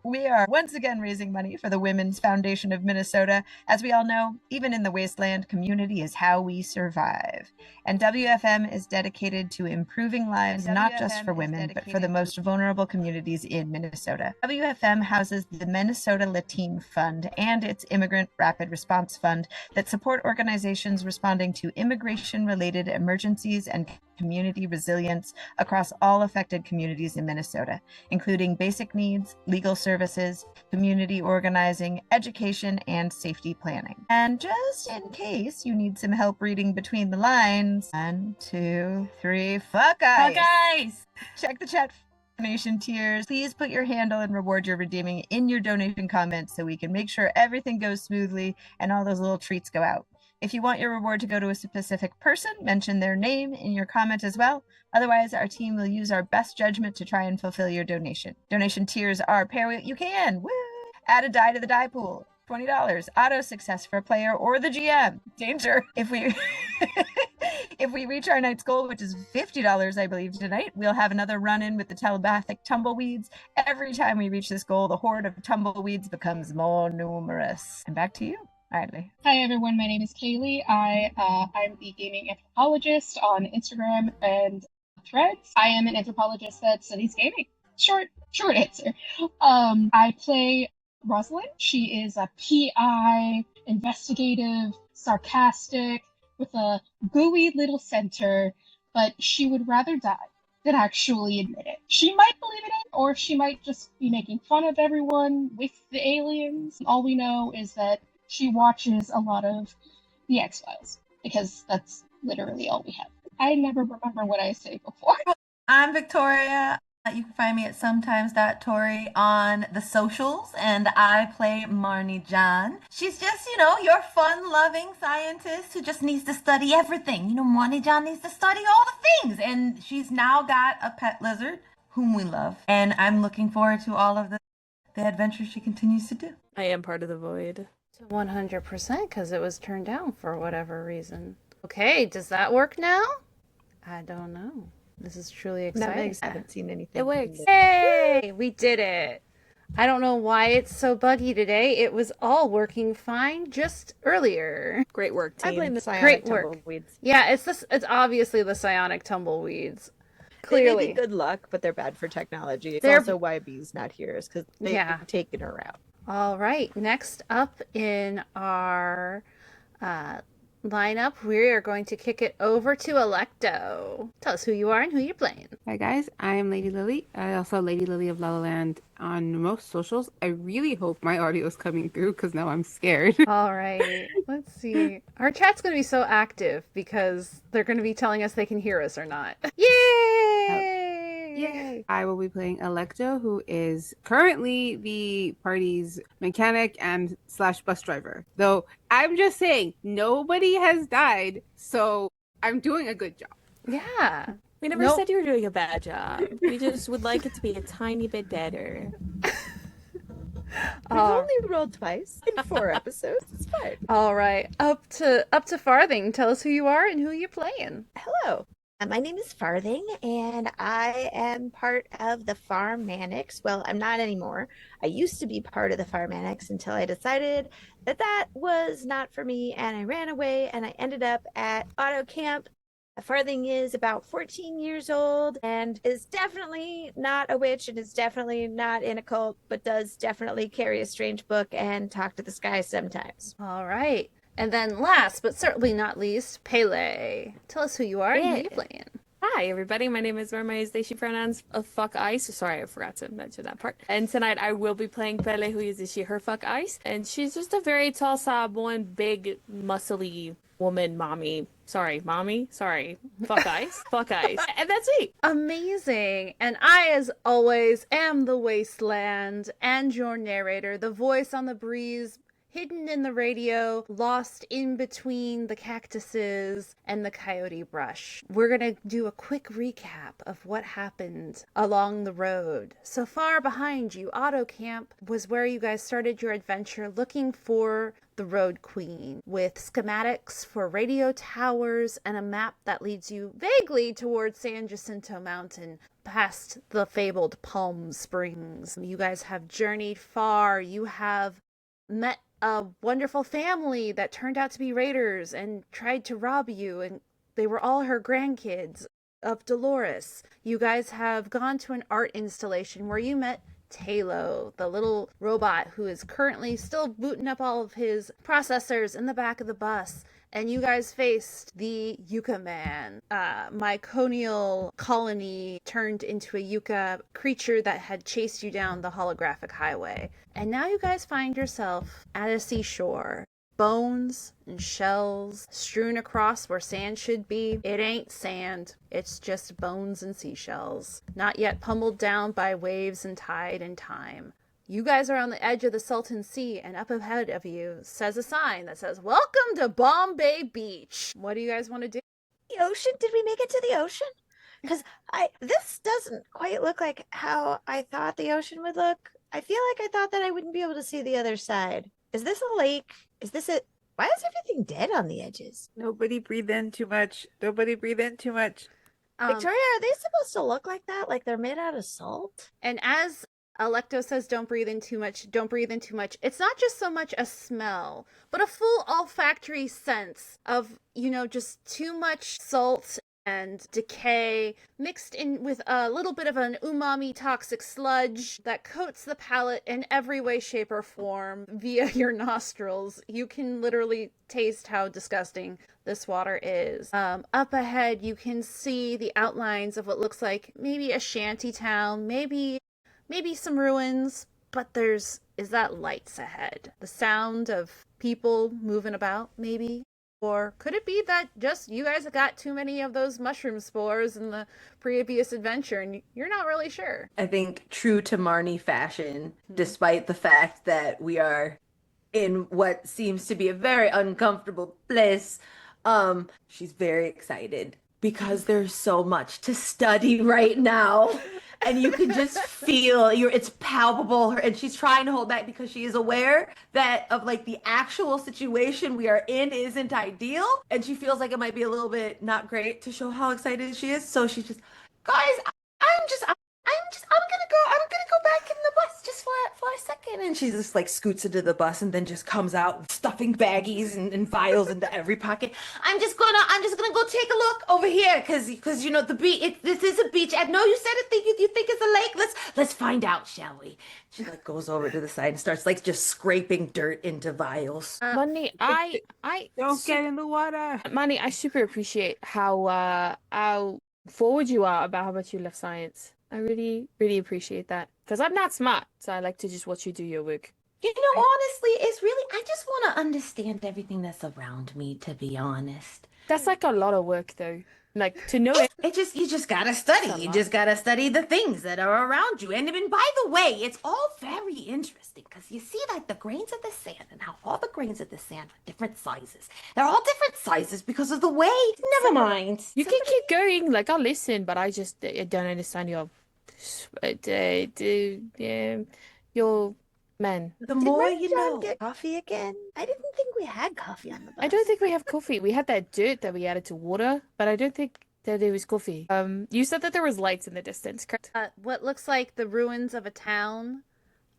We are once again raising money for the Women's Foundation of Minnesota. As we all know, even in the Wasteland, community is how we survive. And WFM is dedicated to improving lives not just for women, but for the most vulnerable communities in Minnesota. WFM houses the Minnesota Latine Fund and its Immigrant Rapid Response Fund that support organizations responding to immigration-related emergencies and community resilience across all affected communities in Minnesota, including basic needs, legal services, community organizing, education, and safety planning. And just in case you need some help reading between the lines, 1, 2, 3, fuck ice! Fuck ice! Check the chat for donation tiers. Please put your handle and reward you're redeeming in your donation comments so we can make sure everything goes smoothly and all those little treats go out. If you want your reward to go to a specific person, mention their name in your comment as well. Otherwise, our team will use our best judgment to try and fulfill your donation. Donation tiers are pay what you can. Woo! Add a die to the die pool. $20. Auto success for a player or the GM. Danger. If we reach our night's goal, which is $50, I believe, tonight, we'll have another run-in with the telepathic tumbleweeds. Every time we reach this goal, the horde of tumbleweeds becomes more numerous. And back to you. Hi everyone, my name is Kaylee. I'm the gaming anthropologist on Instagram and Threads. I am an anthropologist that studies gaming. Short answer. I play Rosalind. She is a PI, investigative, sarcastic, with a gooey little center, but she would rather die than actually admit it. She might believe in it, or she might just be making fun of everyone with the aliens. All we know is that she watches a lot of The X-Files, because that's literally all we have. I never remember what I say before. I'm Victoria. You can find me at sometimes.tori on the socials, and I play Marnie John. She's just, your fun-loving scientist who just needs to study everything. Marnie John needs to study all the things, and she's now got a pet lizard whom we love, and I'm looking forward to all of the adventures she continues to do. I am part of the void. 100% because it was turned down for whatever reason. Okay, does that work now? I don't know. This is truly exciting. I haven't seen anything. It works. Hey, we did it. I don't know why it's so buggy today. It was all working fine just earlier. Great work, team. I blame the psionic tumbleweeds. Yeah, it's obviously the psionic tumbleweeds. Clearly. They may be good luck, but they're bad for technology. It's also why B's not here, is because they've taken her out. All right, next up in our lineup, we are going to kick it over to Alecto. Tell us who you are and who you're playing. Hi guys, I am Lady Lily. I also Lady Lily of La La Land on most socials. I really hope my audio is coming through because now I'm scared. All right, let's see. Our chat's going to be so active because they're going to be telling us they can hear us or not. Yay! Yay! I will be playing Alecto, who is currently the party's mechanic and / bus driver. Though I'm just saying, nobody has died, so I'm doing a good job. Yeah. We never said you were doing a bad job. We just would like it to be a tiny bit better. We've only rolled twice in 4 episodes. It's fine. All right. Up to Farthing. Tell us who you are and who you're playing. Hello. My name is Farthing, and I am part of the Farm Mannix. Well, I'm not anymore. I used to be part of the Farm Mannix until I decided that was not for me, and I ran away, and I ended up at Auto Camp. Farthing is about 14 years old and is definitely not a witch and is definitely not in a cult, but does definitely carry a strange book and talk to the sky sometimes. All right. And then last, but certainly not least, Pele. Tell us who you are and who you're playing. Hi, everybody. My name is Marnie. They, she pronouns of fuck ice. Sorry, I forgot to mention that part. And tonight I will be playing Pele, who uses she, her, fuck ice. And she's just a very tall, sob, one big, muscly woman, mommy. Sorry, mommy. Sorry. Fuck ice. Fuck ice. And that's me. Amazing. And I, as always, am the Wasteland and your narrator, the voice on the breeze, hidden in the radio, lost in between the cactuses and the coyote brush. We're gonna do a quick recap of what happened along the road. So far behind you, Auto Camp was where you guys started your adventure looking for the Road Queen, with schematics for radio towers and a map that leads you vaguely towards San Jacinto Mountain. past the fabled Palm Springs. You guys have journeyed far. You have met a wonderful family that turned out to be raiders and tried to rob you, and they were all her grandkids of Dolores. You guys have gone to an art installation where you met Talo, the little robot who is currently still booting up all of his processors in the back of the bus. And you guys faced the Yucca Man, myconial colony turned into a Yucca creature that had chased you down the holographic highway. And now you guys find yourself at a seashore. Bones and shells strewn across where sand should be. It ain't sand, it's just bones and seashells, not yet pummeled down by waves and tide and time. You guys are on the edge of the Salton Sea, and up ahead of you says a sign that says, "Welcome to Bombay Beach." What do you guys want to do? The ocean? Did we make it to the ocean? Because this doesn't quite look like how I thought the ocean would look. I feel like I thought that I wouldn't be able to see the other side. Is this a lake? Is this a... Why is everything dead on the edges? Nobody breathe in too much. Nobody breathe in too much. Victoria, are they supposed to look like that? Like they're made out of salt? And as Alecto says, don't breathe in too much, don't breathe in too much, it's not just so much a smell, but a full olfactory sense of, just too much salt and decay mixed in with a little bit of an umami toxic sludge that coats the palate in every way, shape, or form via your nostrils. You can literally taste how disgusting this water is. Up ahead, you can see the outlines of what looks like maybe a shanty town, maybe some ruins, but is that lights ahead? The sound of people moving about, maybe? Or could it be that just you guys got too many of those mushroom spores in the previous adventure and you're not really sure? I think true to Marnie fashion, despite the fact that we are in what seems to be a very uncomfortable place, she's very excited because there's so much to study right now. And you can just feel it's palpable, and she's trying to hold back because she is aware that of like the actual situation we are in isn't ideal, and she feels like it might be a little bit not great to show how excited she is. So she's just, guys, I'm gonna go back in the bus just for a second. And she just like scoots into the bus and then just comes out stuffing baggies and vials into every pocket. I'm just gonna go take a look over here because the beach. This is a beach. I know you said it. You think it's a lake. Let's find out, shall we? She like goes over to the side and starts like just scraping dirt into vials. Money, I Don't get in the water. Money, I super appreciate how forward you are about how much you love science. I really, really appreciate that. Because I'm not smart, so I like to just watch you do your work. Honestly, it's really, I just want to understand everything that's around me, to be honest. That's like a lot of work, though. Like, to know it. You just gotta study. You just gotta study the things that are around you. And by the way, it's all very interesting because you see like the grains of the sand and how all the grains of the sand are different sizes. They're all different sizes because of the way. Never mind. You can keep going. Like, I'll listen, but I don't understand your men. The more Did you John know. get coffee again? I didn't think we had coffee on the bus. I don't think we have coffee. We had that dirt that we added to water, but I don't think that there was coffee. You said that there was lights in the distance, correct? What looks like the ruins of a town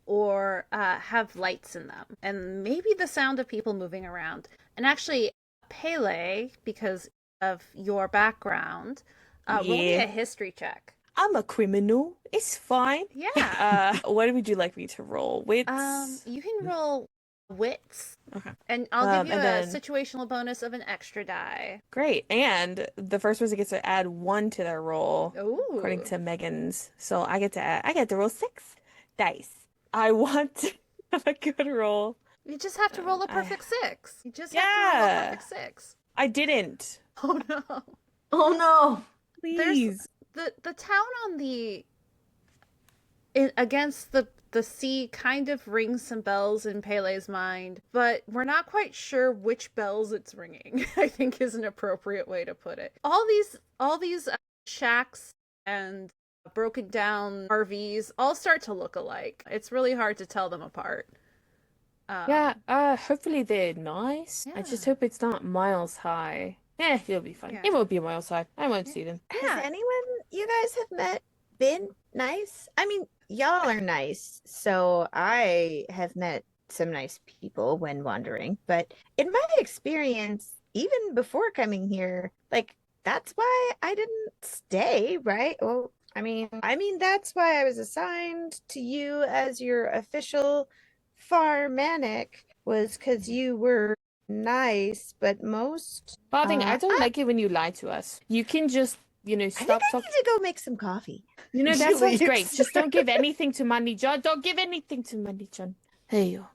or have lights in them. And maybe the sound of people moving around. And actually, Pele, because of your background, roll me a history check. I'm a criminal. It's fine. Yeah. What would you like me to roll? Wits? You can roll wits. Okay. And I'll give you and a then- situational bonus of an extra die. Great. And the first person gets to add 1 to their roll, Ooh. according to Megan's. So I get to roll 6 dice. I want to have a good roll. You just have to roll a perfect 6. You just have to roll Yeah. a perfect 6. I didn't. Oh no. Oh no. Please. The town on against the sea kind of rings some bells in Pele's mind, but we're not quite sure which bells it's ringing. I think is an appropriate way to put it. All these shacks and broken down RVs all start to look alike. It's really hard to tell them apart. Hopefully they're nice. I just hope it's not miles high. It'll be fine. Yeah. It won't be miles high. I won't see them. Has anyone you guys have met been nice. I mean, y'all are nice, so I have met some nice people when wandering, but in my experience, even before coming here, like that's why I didn't stay, right? Well, I mean that's why I was assigned to you as your official Farmanic was because you were nice, but most Farthing, I don't I like it when you lie to us. You can just, think stop I talking. need to go make some coffee. That She sounds great. leaves. Just don't give anything to Marnie John. Don't give anything to Marnie John. Hey, yo.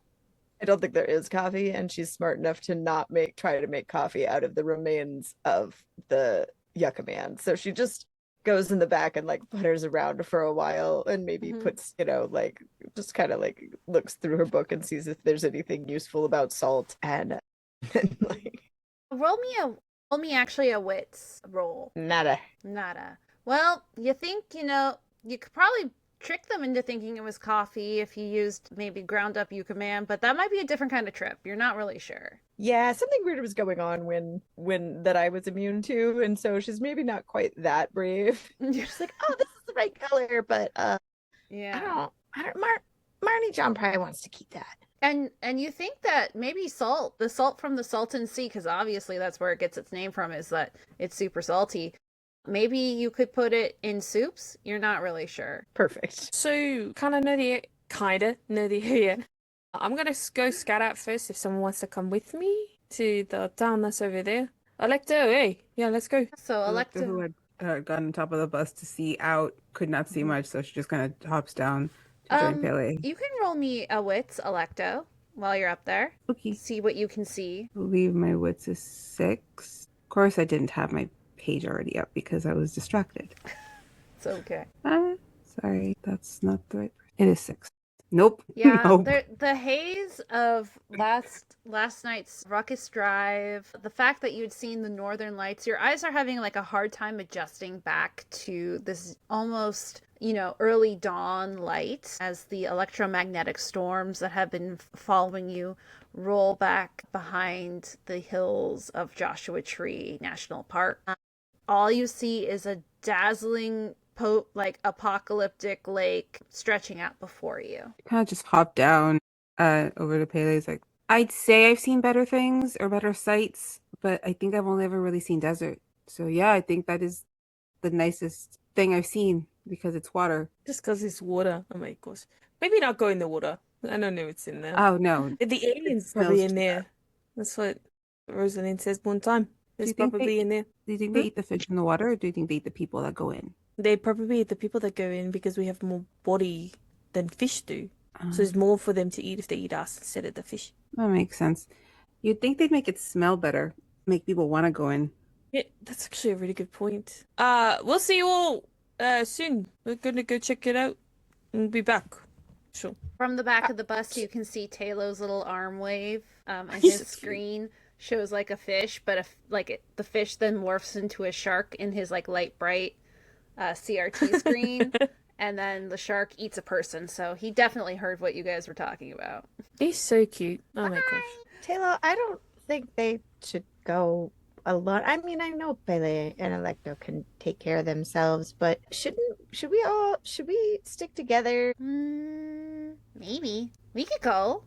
I don't think there is coffee, and she's smart enough to not try to make coffee out of the remains of the yucca man. So she just goes in the back and like putters around for a while and maybe puts, like just kind of like looks through her book and sees if there's anything useful about salt and like Roll me actually a wits roll. nada. Nada. Well, you think, you could probably trick them into thinking it was coffee if you used maybe ground up yucca man, but that might be a different kind of trip. You're not really sure. Yeah, something weird was going on when that I was immune to, and so she's maybe not quite that brave. She's like, oh, this is the right color, but Yeah. I don't Marnie John probably wants to keep that. And you think that maybe the salt from the Salton Sea, because obviously that's where it gets its name from, is that it's super salty. Maybe you could put it in soups? You're not really sure. Perfect. So, kind of know the area. I'm gonna go scout out first if someone wants to come with me to the town that's over there. Alecto, hey, yeah, let's go. So Alecto, who Alecto, had gotten on top of the bus to see out, could not see much, so she just kind of hops down to join Pele. you can roll me a wits, Alecto, while you're up there. Okay. See what you can see. I believe my wits is 6. Of course, I didn't have my page already up because I was distracted. It's okay. Sorry, that's not the right. It is 6. Nope. Yeah, Nope. the haze of last night's ruckus drive, the fact that you'd seen the northern lights, your eyes are having like a hard time adjusting back to this almost, early dawn light as the electromagnetic storms that have been following you roll back behind the hills of Joshua Tree National Park. All you see is a dazzling apocalyptic lake stretching out before you. Kind of just hop down over to Pele's. Like, I'd say I've seen better things or better sights, but I think I've only ever really seen desert. So yeah, I think that is the nicest thing I've seen because it's water. Just because it's water. Oh my gosh. Maybe not go in the water. I don't know what's in there. Oh no, The alien's probably in there. That's what Rosalind says one time. It's probably in there. Do you think they eat the fish in the water, or do you think they eat the people that go in? They probably eat the people that go in because we have more body than fish do. So there's more for them to eat if they eat us instead of the fish. That makes sense. You'd think they'd make it smell better, make people want to go in. Yeah, that's actually a really good point. We'll see you all soon. We're gonna go check it out and we'll be back. Sure. From the back of the bus, you can see Taylor's little arm wave, and his screen shows like a fish, but the fish then morphs into a shark in his like light bright CRT screen, and then the shark eats a person. So he definitely heard what you guys were talking about. He's so cute. Oh my gosh. Taylor, I don't think they should go alone. I mean, I know Pele and Alecto can take care of themselves, but should we stick together? Maybe we could go.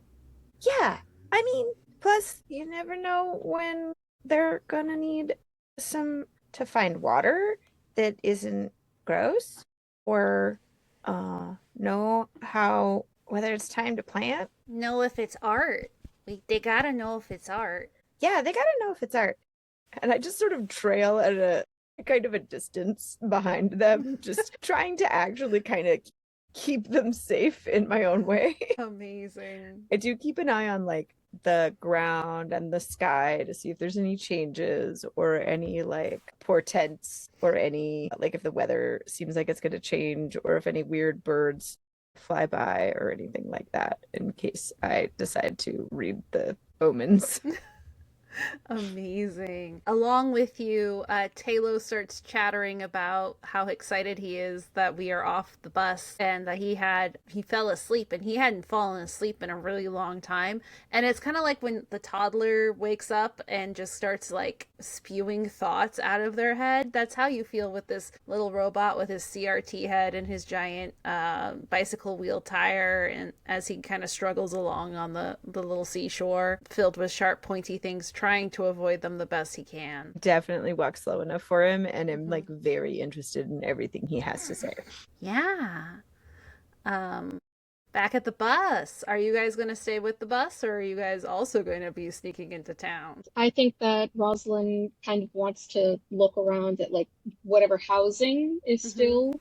Yeah. I mean, plus you never know when they're gonna need to find water that isn't gross, or know whether it's time to plant. Know if it's art. They gotta know if it's art. Yeah, they gotta know if it's art. And I just sort of trail at a kind of a distance behind them, just trying to actually kind of keep them safe in my own way. Amazing. I do keep an eye on like the ground and the sky to see if there's any changes or any like portents or any like if the weather seems like it's going to change or if any weird birds fly by or anything like that in case I decide to read the omens. Amazing. Along with you, Talo starts chattering about how excited he is that we are off the bus and that he fell asleep and he hadn't fallen asleep in a really long time. And it's kind of like when the toddler wakes up and just starts like spewing thoughts out of their head. That's how you feel with this little robot with his CRT head and his giant bicycle wheel tire, and as he kind of struggles along on the little seashore filled with sharp pointy things, trying to avoid them the best he can. Definitely walk slow enough for him, and I'm like very interested in everything he has to say. Yeah. Back at the bus, are you guys going to stay with the bus, or are you guys also going to be sneaking into town? I think that Rosalind kind of wants to look around at like whatever housing is still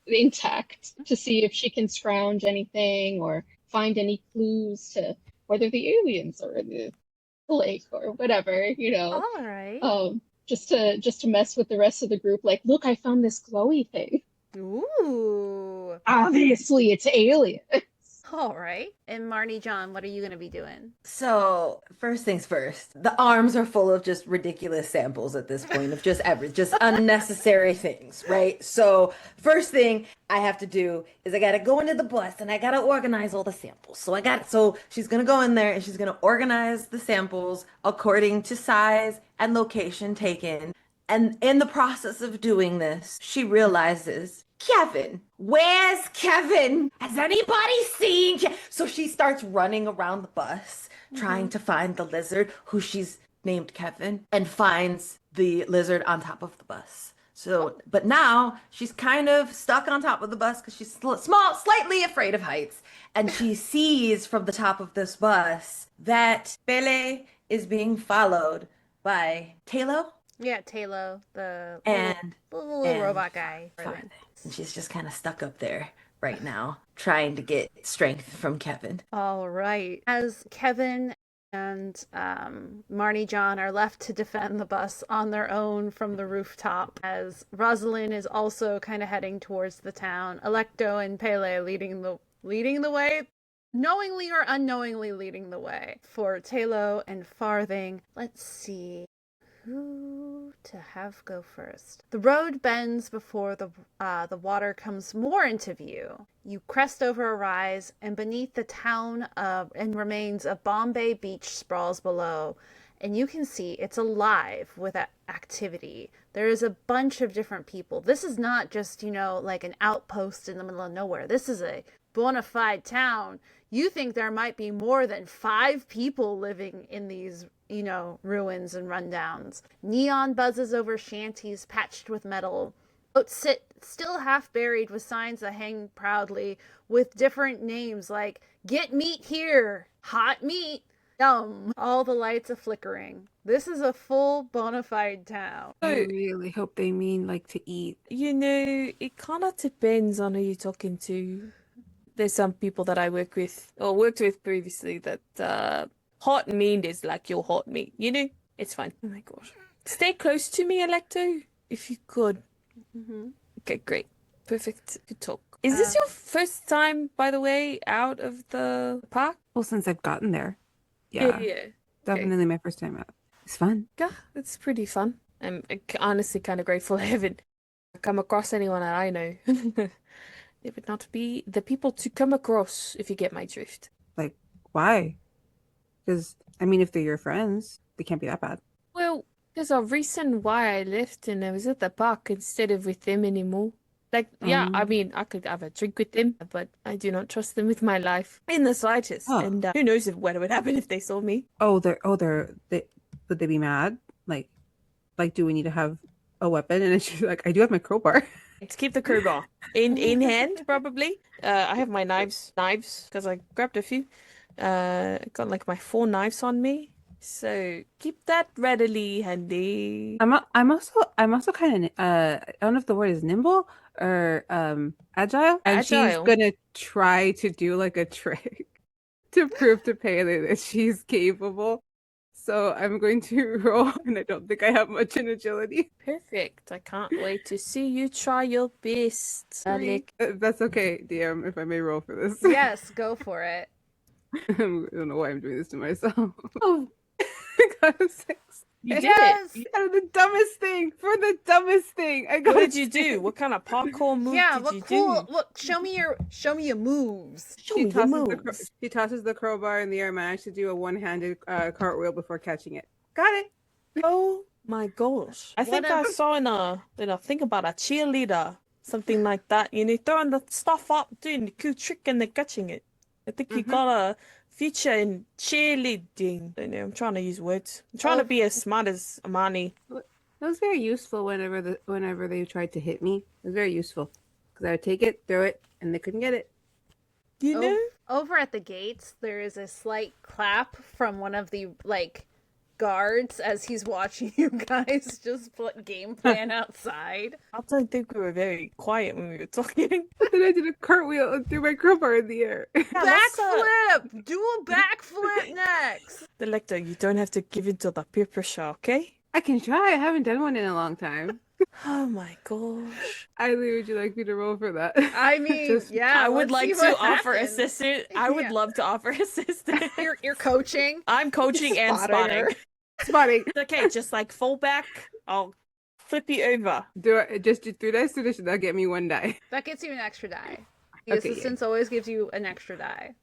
intact to see if she can scrounge anything or find any clues to whether the aliens are in the lake or whatever, All right. just to mess with the rest of the group. Like, look, I found this glowy thing. Ooh. Obviously, it's alien. All right. And Marnie John, what are you going to be doing? So, first things first, the arms are full of just ridiculous samples at this point of just unnecessary things, right? So, first thing I have to do is I got to go into the bus and I got to organize all the samples. So she's going to go in there and she's going to organize the samples according to size and location taken. And in the process of doing this, she realizes, Kevin, where's Kevin? Has anybody seen So she starts running around the bus trying to find the lizard who she's named Kevin, and finds the lizard on top of the bus. So, but now she's kind of stuck on top of the bus because she's slightly afraid of heights. And she sees from the top of this bus that Pele is being followed by Talo. Yeah, Talo, the and little robot guy. Farthing. And she's just kind of stuck up there right now, trying to get strength from Kevin. All right. As Kevin and Marnie John are left to defend the bus on their own from the rooftop, as Rosalind is also kind of heading towards the town, Alecto and Pele leading the way, knowingly or unknowingly leading the way for Talo and Farthing. Let's see who to have go first. The road bends before the water comes more into view. You crest over a rise, and beneath the town and remains of Bombay Beach sprawls below. And you can see it's alive with activity. There is a bunch of different people. This is not just, like an outpost in the middle of nowhere. This is a bona fide town. You think there might be more than 5 people living in these, ruins and rundowns. Neon buzzes over shanties patched with metal. Boats sit still half buried with signs that hang proudly with different names like "Get meat here," "Hot meat," "Yum." All the lights are flickering. This is a full bona fide town. I really hope they mean like to eat. It kind of depends on who you're talking to. There's some people that I worked with previously that hot meat is like your hot meat, It's fine. Oh my gosh. Stay close to me, Alecto, if you could. Okay, great. Perfect. Good talk. Is this your first time, by the way, out of the park? Well, since I've gotten there. Yeah. Definitely my first time out. It's fun. Yeah, it's pretty fun. I'm honestly kind of grateful I haven't come across anyone that I know. It would not be the people to come across, if you get my drift. Like, why? Because, if they're your friends, they can't be that bad. Well, there's a reason why I left and I was at the park instead of with them anymore. Like, I could have a drink with them, but I do not trust them with my life in the slightest. Oh. And who knows what would happen if they saw me. Would they be mad? Like, do we need to have a weapon? And she's like, I do have my crowbar. Let's keep the crowbar in hand, probably. I have my knives, because I grabbed a few. Got like my 4 knives on me, so keep that readily handy. I'm also kind of I don't know if the word is nimble or agile, and she's gonna try to do like a trick to prove to Pele that she's capable. So I'm going to roll, and I don't think I have much in agility. Perfect. I can't wait to see you try your best, Alec. That's okay, DM, if I may roll for this. Yes, go for it. I don't know why I'm doing this to myself. Oh, got a 6. You did Yes. it. Out of the dumbest thing for the dumbest thing. I got What a did you do? What kind of parkour move Yeah, did what you cool. do? Look, show me your moves. Show me your tosses moves. she tosses the crowbar in the air, managed to do a one-handed cartwheel before catching it. Got it. Oh my gosh. I think I saw in a thing about a cheerleader, something like that. You know, throwing the stuff up, doing the cool trick and then catching it. I think you got a future in cheerleading. I know, I'm trying to use words. I'm trying to be as smart as Marnie. It was very useful whenever they tried to hit me. It was very useful because I would take it, throw it, and they couldn't get it. You know? Over at the gates, there is a slight clap from one of the guards as he's watching you guys just game plan outside. I don't think we were very quiet when we were talking. And then I did a cartwheel and threw my crowbar in the air. Backflip! Do a backflip next! Alecto, you don't have to give in to the peer pressure, okay? I can try. I haven't done one in a long time. Oh my gosh. Eileen, would you like me to roll for that? I mean, I would let's see like to what offer happens. assistance. I would love to offer assistance. You're coaching. I'm coaching and spotting. Spotting. Okay, just like fall back. I'll flip you over. Just do 3 dice tradition. That'll get me 1 die. That gets you an extra die. The Okay, assistance always gives you an extra die.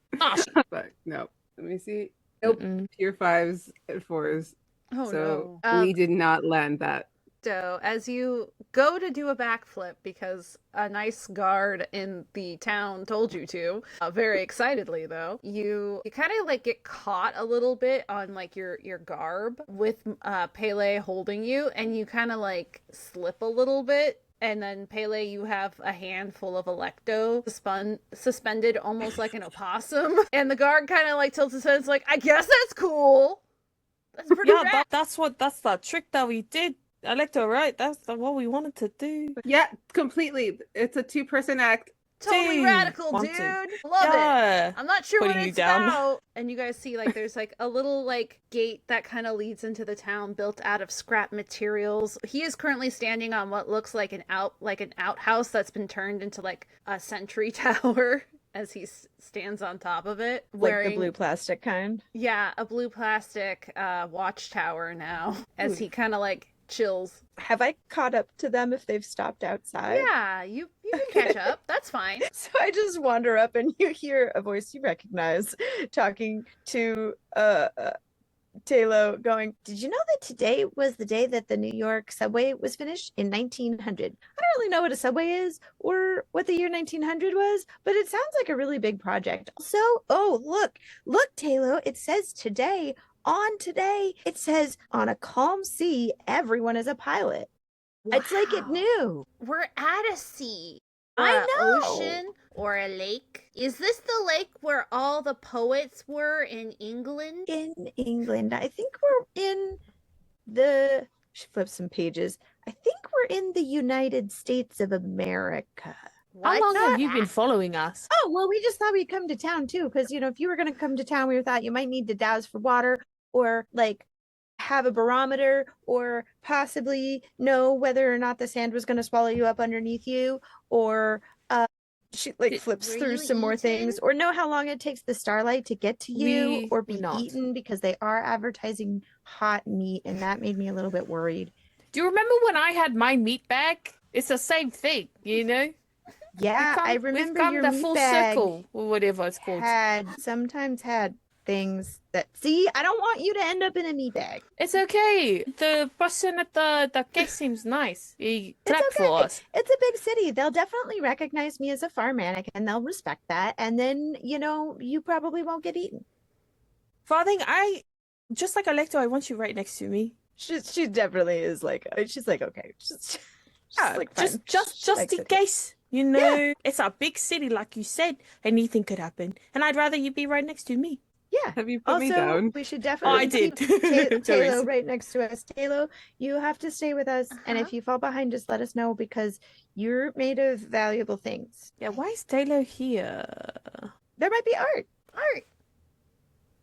But no. Let me see. Nope. Tier 5s and 4s. Oh So no. we did not land that. So as you go to do a backflip because a nice guard in the town told you to, very excitedly though, you kind of like get caught a little bit on like your garb with Pele holding you, and you kind of like slip a little bit. And then Pele, you have a handful of Alecto suspended almost like an opossum, and the guard kind of like tilts his head. It's like, I guess that's cool. That's pretty rad. That's the trick that we did. Alecto, right? That's what we wanted to do. Yeah, completely. It's a 2-person act. Totally Dude, radical, want dude. to. Love Yeah. it. I'm not sure Putting what you it's down. about. And you guys see like there's like a little like gate that kind of leads into the town built out of scrap materials. He is currently standing on what looks like an outhouse that's been turned into like a sentry tower as he stands on top of it. Like the blue plastic kind. Yeah, a blue plastic watchtower now as he kind of like chills. Have I caught up to them if they've stopped outside? Yeah, you can catch up. That's fine. So I just wander up and you hear a voice you recognize talking to Talo going, did you know that today was the day that the New York subway was finished in 1900? I don't really know what a subway is or what the year 1900 was, but it sounds like a really big project. Also, oh, look, Talo, it says today. On today, it says on a calm sea, everyone is a pilot. Wow. It's like it knew. We're at a sea. Or I an know. ocean or a lake. Is this the lake where all the poets were in England? In England. I think we're in the... She flips some pages. I think we're in the United States of America. How long have you been following us? Oh, well, we just thought we'd come to town, too, because, if you were going to come to town, we thought you might need to douse for water or, have a barometer or possibly know whether or not the sand was going to swallow you up underneath you or she flips through some more things or know how long it takes the starlight to get to you or be eaten because they are advertising hot meat, and that made me a little bit worried. Do you remember when I had my meat bag? It's the same thing, Yeah, I remember we've come your the meat full bag circle or whatever it's called. Sometimes had things that I don't want you to end up in a meat bag. It's okay. The person at the gate seems nice. He clapped for us. It's a big city. They'll definitely recognize me as a farm manic and they'll respect that. And then, you probably won't get eaten. Farthing, just like Alecto, I want you right next to me. She definitely is she's like, okay. Just in case. It's a big city, like you said. Anything could happen. And I'd rather you be right next to me. Yeah. Have you put me down? We should definitely I did. keep Talo right next to us. Talo, you have to stay with us. And if you fall behind, just let us know because you're made of valuable things. Yeah, why is Talo here? There might be art.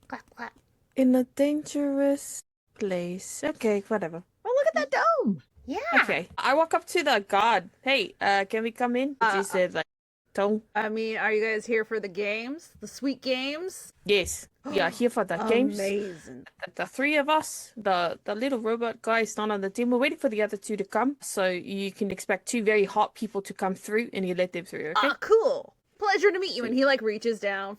Clap, clap. In a dangerous place. Okay, whatever. Oh, look at that dome. Yeah. Okay. I walk up to the guard. Hey, can we come in? She said So, I mean, are you guys here for the games? The sweet games? yes, we are here for the games. Amazing. The three of us, the little robot guy is not on the team. We're waiting for the other two to come. So you can expect two very hot people to come through and you let them through, okay? Ah, cool. Pleasure to meet you. And he like reaches down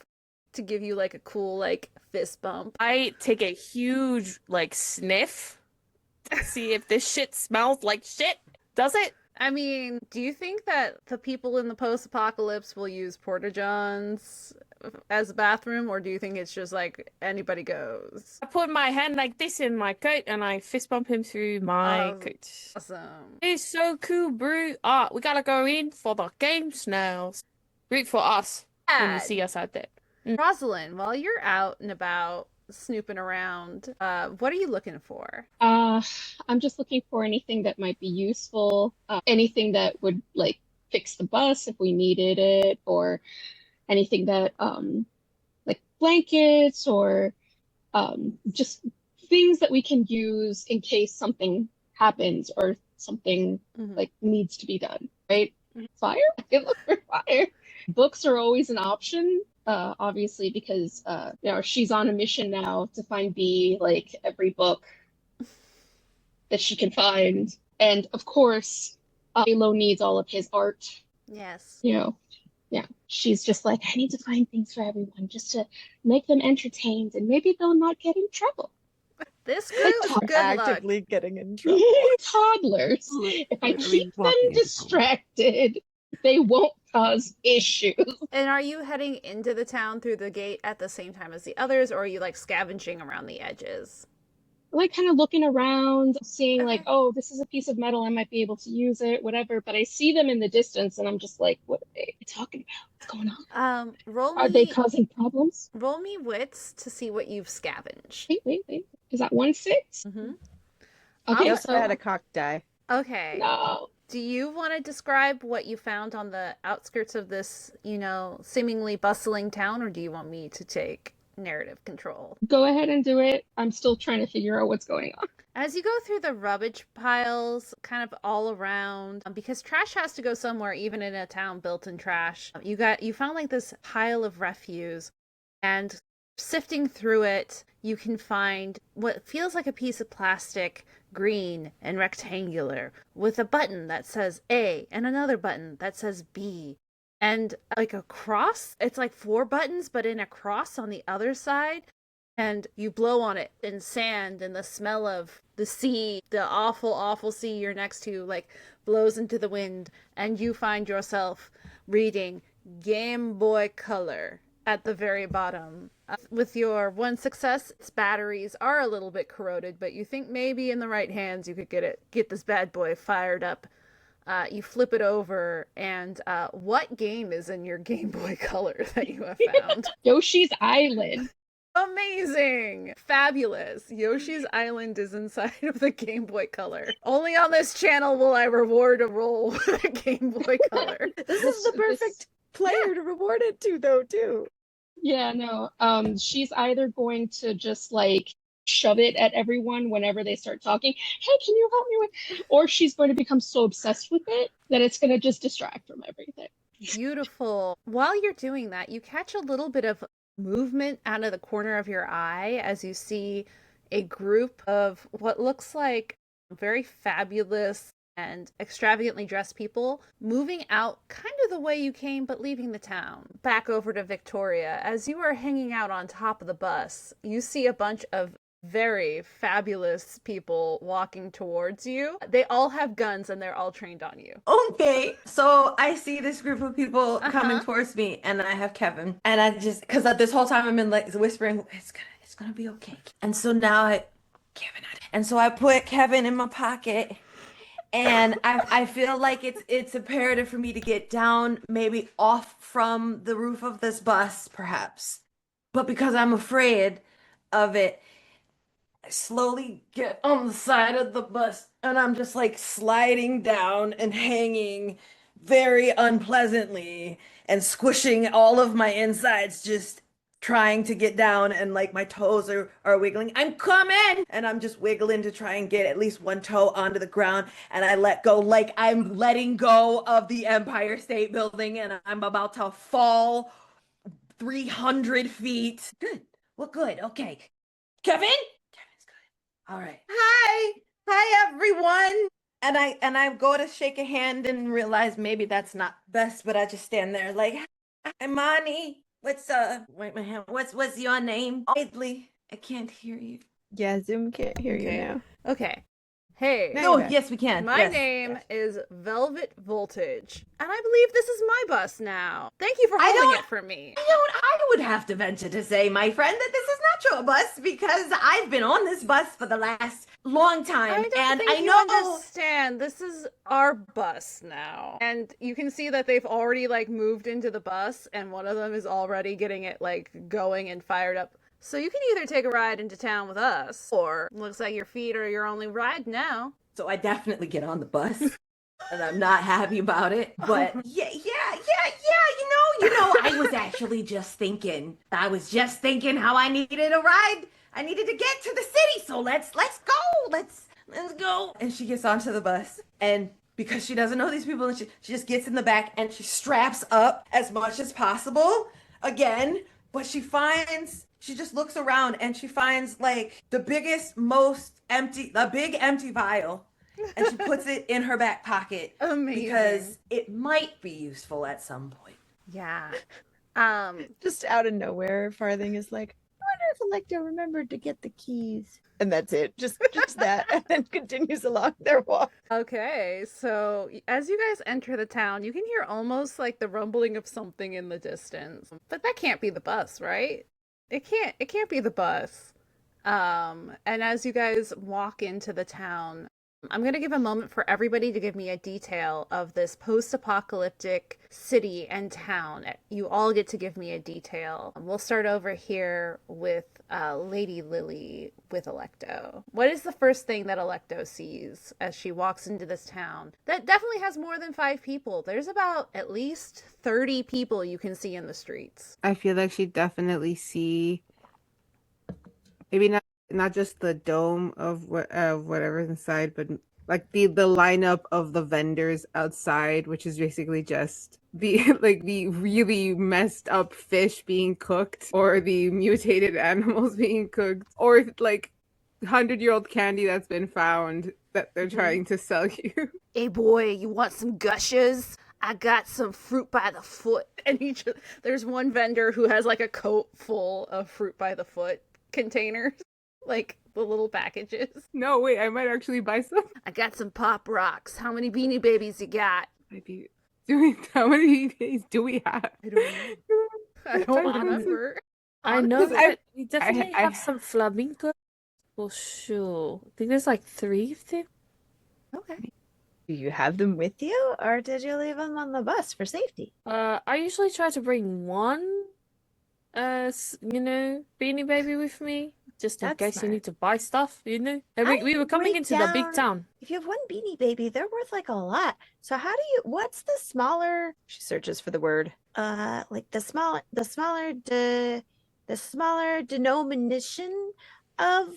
to give you like a cool like fist bump. I take a huge like sniff to see if this shit smells like shit. Does it? I mean, do you think that the people in the post-apocalypse will use porta-johns as a bathroom, or do you think it's just like anybody goes? I put my hand like this in my coat and I fist bump him through my coat. Awesome. It's so cool, bro. We gotta go in for the games now. Root for us when you see us out there. Rosalind, while you're out and about snooping around, what are you looking for? I'm just looking for anything that might be useful, anything that would like fix the bus if we needed it, or anything that like blankets or just things that we can use in case something happens or something like needs to be done, right? Fire? I can look for fire. Books are always an option. Obviously, because she's on a mission now to find B like every book that she can find, and of course, Alo needs all of his art. Yes. Yeah. She's just like, I need to find things for everyone just to make them entertained, and maybe they'll not get in trouble. This group's good actively luck. getting in trouble. Toddlers. If I keep them distracted, they won't cause issues. And are you heading into the town through the gate at the same time as the others, or are you like scavenging around the edges? Like kind of looking around, seeing like, oh, this is a piece of metal, I might be able to use it, whatever. But I see them in the distance and I'm just like, what are they talking about? What's going on? Are they causing problems? Roll me wits to see what you've scavenged. Wait. Is that 1-6? Mm-hmm. Okay, I also had a cocked die. Okay. No. Do you want to describe what you found on the outskirts of this, seemingly bustling town, or do you want me to take narrative control? Go ahead and do it. I'm still trying to figure out what's going on. As you go through the rubbish piles kind of all around, because trash has to go somewhere even in a town built in trash, you found like this pile of refuse, and sifting through it, you can find what feels like a piece of plastic, green and rectangular, with a button that says A and another button that says B. And like a cross, it's like 4 buttons, but in a cross on the other side. And you blow on it, and sand and the smell of the sea, the awful, awful sea you're next to, like blows into the wind. And you find yourself reading Game Boy Color at the very bottom. With your 1 success, its batteries are a little bit corroded, but you think maybe in the right hands you could get this bad boy fired up. You flip it over, and what game is in your Game Boy Color that you have found? Yoshi's Island. Amazing! Fabulous! Yoshi's Island is inside of the Game Boy Color. Only on this channel will I reward a roll with a Game Boy Color. This is the perfect player to reward it to, though, too. Yeah, no. She's either going to just like shove it at everyone whenever they start talking. Hey, can you help me with? Or she's going to become so obsessed with it that it's going to just distract from everything. Beautiful. While you're doing that, you catch a little bit of movement out of the corner of your eye as you see a group of what looks like very fabulous and extravagantly dressed people moving out kind of the way you came, but leaving the town back over to Victoria. As you are hanging out on top of the bus, you see a bunch of very fabulous people walking towards you. They all have guns and they're all trained on you. Okay, so I see this group of people coming towards me, and I have Kevin, and I just, because this whole time I've been like whispering, it's gonna be okay. And so now I put Kevin in my pocket, and I feel like it's imperative for me to get down, maybe off from the roof of this bus, perhaps. But because I'm afraid of it, I slowly get on the side of the bus, and I'm just like sliding down and hanging very unpleasantly and squishing all of my insides just trying to get down and like my toes are wiggling. I'm coming! And I'm just wiggling to try and get at least one toe onto the ground. And I let go like I'm letting go of the Empire State Building and I'm about to fall 300 feet. Good. Well, good. Okay. Kevin? Kevin's good. All right. Hi. Hi, everyone. And I go to shake a hand and realize maybe that's not best, but I just stand there like, hi, Marnie. Wait, my hand. What's your name? Idly. I can't hear you. Yeah, Zoom can't hear you Okay. now. Okay. Hey. Now No, you're back. yes, we can. My Yes, name yes. is Velvet Voltage, and I believe this is my bus now. Thank you for I holding don't- it for me. I would have to venture to say, my friend, that this is not your bus because I've been on this bus for the last long time. I don't and think I you know understand. This is our bus now. And you can see that they've already like moved into the bus and one of them is already getting it like going and fired up. So you can either take a ride into town with us, or looks like your feet are your only ride now. So I definitely get on the bus. And I'm not happy about it. But yeah, I was actually just thinking. I was just thinking how I needed a ride. I needed to get to the city. So let's go. Let's go. And she gets onto the bus. And because she doesn't know these people, and she just gets in the back and she straps up as much as possible again. But she just looks around and she finds like the big empty vial. And she puts it in her back pocket. Amazing. Because it might be useful at some point. Yeah. Just out of nowhere, Farthing is like, I wonder if Alecto remembered to get the keys. And that's it. Just that. And then continues along their walk. Okay, so as you guys enter the town, you can hear almost like the rumbling of something in the distance. But that can't be the bus, right? It can't be the bus. And as you guys walk into the town, I'm going to give a moment for everybody to give me a detail of this post-apocalyptic city and town. You all get to give me a detail. We'll start over here with Lady Lily with Alecto. What is the first thing that Alecto sees as she walks into this town? That definitely has more than 5 people. There's about at least 30 people you can see in the streets. I feel like she'd definitely see maybe not just the dome of whatever's inside, but like the lineup of the vendors outside, which is basically just the really messed up fish being cooked, or the mutated animals being cooked, or like 100-year-old candy that's been found that they're trying to sell you. Hey boy, you want some gushers? I got some fruit by the foot. And there's one vendor who has like a coat full of fruit by the foot containers. Like the little packages. No, wait, I might actually buy some. I got some pop rocks. How many Beanie Babies you got? How many days do we have? I don't know. I don't remember. I know Honestly, that we definitely I have some flamingo for sure. I think there's like 3 of them. Okay. Do you have them with you, or did you leave them on the bus for safety? I usually try to bring one, Beanie Baby with me, just in That's case you smart. need to buy stuff, And we were coming into the big town. If you have one Beanie Baby, they're worth like a lot. So what's the smaller? She searches for the word. Like the smaller denomination of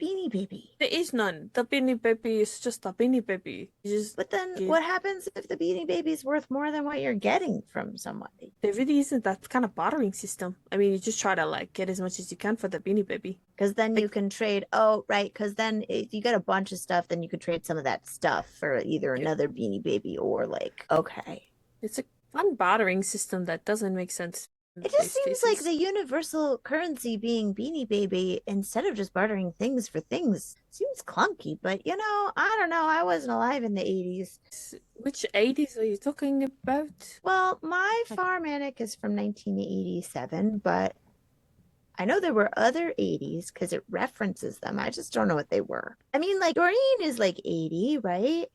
Beanie Baby. There is none. The Beanie Baby is just a Beanie Baby. But then give- what happens if the Beanie Baby's worth more than what you're getting from somebody? There really isn't that kind of bartering system. I mean, you just try to like get as much as you can for the Beanie Baby. Because then you can trade. Oh, right. Because then if you get a bunch of stuff, then you could trade some of that stuff for either another Beanie Baby or like, okay. It's a fun bartering system that doesn't make sense. in It just these seems like cases. the universal currency being Beanie Baby instead of just bartering things for things seems clunky. But I don't know. I wasn't alive in the 80s. Which 80s are you talking about? Well, my farm annex is from 1987, but I know there were other 80s because it references them. I just don't know what they were. I mean, like Doreen is like 80, right?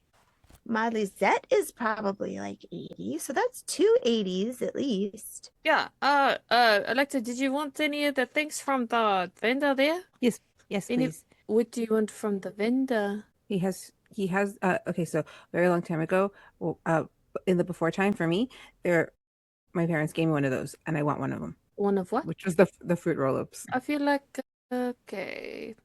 Miley Zet is probably like 80, so that's 2 80s at least. Yeah. Alexa, did you want any of the things from the vendor there? Yes, Any- please. What do you want from the vendor? He has okay, so very long time ago, in the before time for me, my parents gave me one of those and I want one of them. One of what? which was the fruit roll-ups. I feel like okay,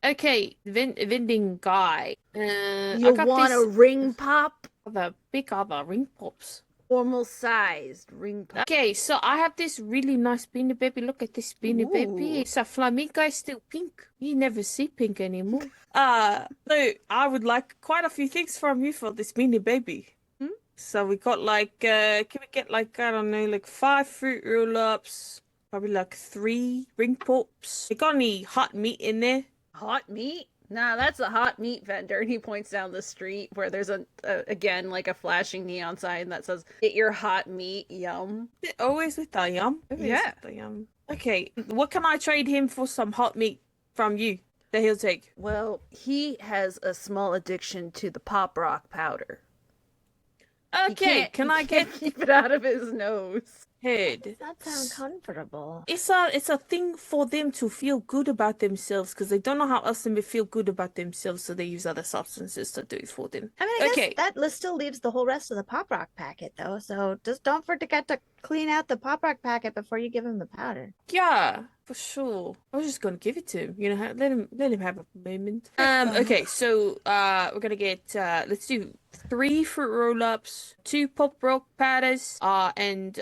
vending guy. You I got want a this ring pop? other big other ring pops. Normal sized ring pop. Okay, so I have this really nice beanie baby. Look at this beanie baby. Ooh. It's a flamingo, still pink. You never see pink anymore. So I would like quite a few things from you for this beanie baby. So we got like, can we get like, I don't know, like 5 fruit roll-ups, probably like 3 ring pops. You got any hot meat in there? Hot meat? Nah, that's a hot meat vendor. And he points down the street where there's again, like a flashing neon sign that says, "Get your hot meat, yum." Always with the yum. Yeah. With the yum. Okay, what can I trade him for some hot meat from you that he'll take? Well, he has a small addiction to the pop rock powder. Okay, can I get keep it out of his nose? head? Does that sound comfortable? It's a thing for them to feel good about themselves because they don't know how else to feel good about themselves, so they use other substances to do it for them. I mean, I Okay. guess that still leaves the whole rest of the pop rock packet, though. So just don't forget to clean out the pop rock packet before you give him the powder. Yeah, for sure. I was just gonna give it to him. You know, let him have a moment. Okay, so we're gonna get let's do 3 fruit roll-ups, 2 pop rock powders, and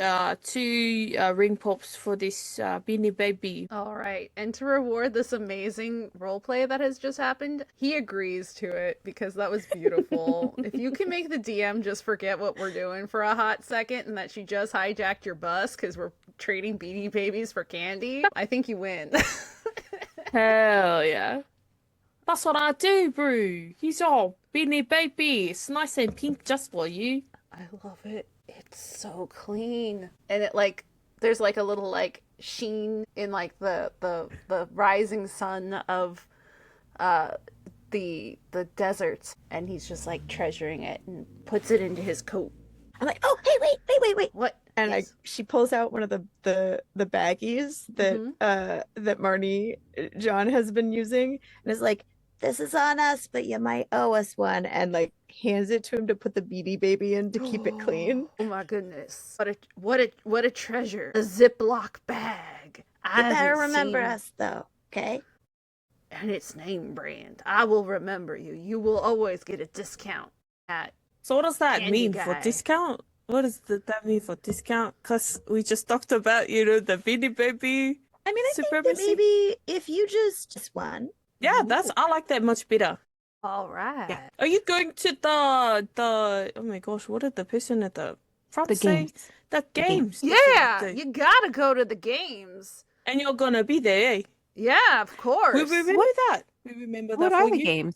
2 ring pops for this beanie baby. All right. And to reward this amazing roleplay that has just happened, he agrees to it because that was beautiful. If you can make the DM just forget what we're doing for a hot second and that she just hijacked your bus because we're trading beanie babies for candy, I think you win. Hell yeah. That's what I do, bro. He's all beanie baby. It's nice and pink just for you. I love it. It's so clean. And it like there's like a little like sheen in like the rising sun of the deserts, and he's just like treasuring it and puts it into his coat. I'm like, oh, hey, wait. What? And Yes. she pulls out one of the baggies that that Marnie John has been using, and is like, this is on us, but you might owe us one. and like hands it to him to put the beanie baby in to keep it clean. Oh my goodness. What a treasure. A Ziploc bag. You better remember us, though, okay? And it's name brand. I will remember you. You will always get a discount at So what does that Candy mean for guy. discount? What does that mean for discount? Because we just talked about, you know, the beanie baby. I mean, I think that Supremacy? maybe if you just one. Yeah, I like that much better. all right. Are you going to the oh my gosh, what did the person at the front The say? games. The games. Yeah, The- you gotta go to the games. And you're gonna be there, eh? Yeah, of course. We remember that. We remember What that are for the you. games?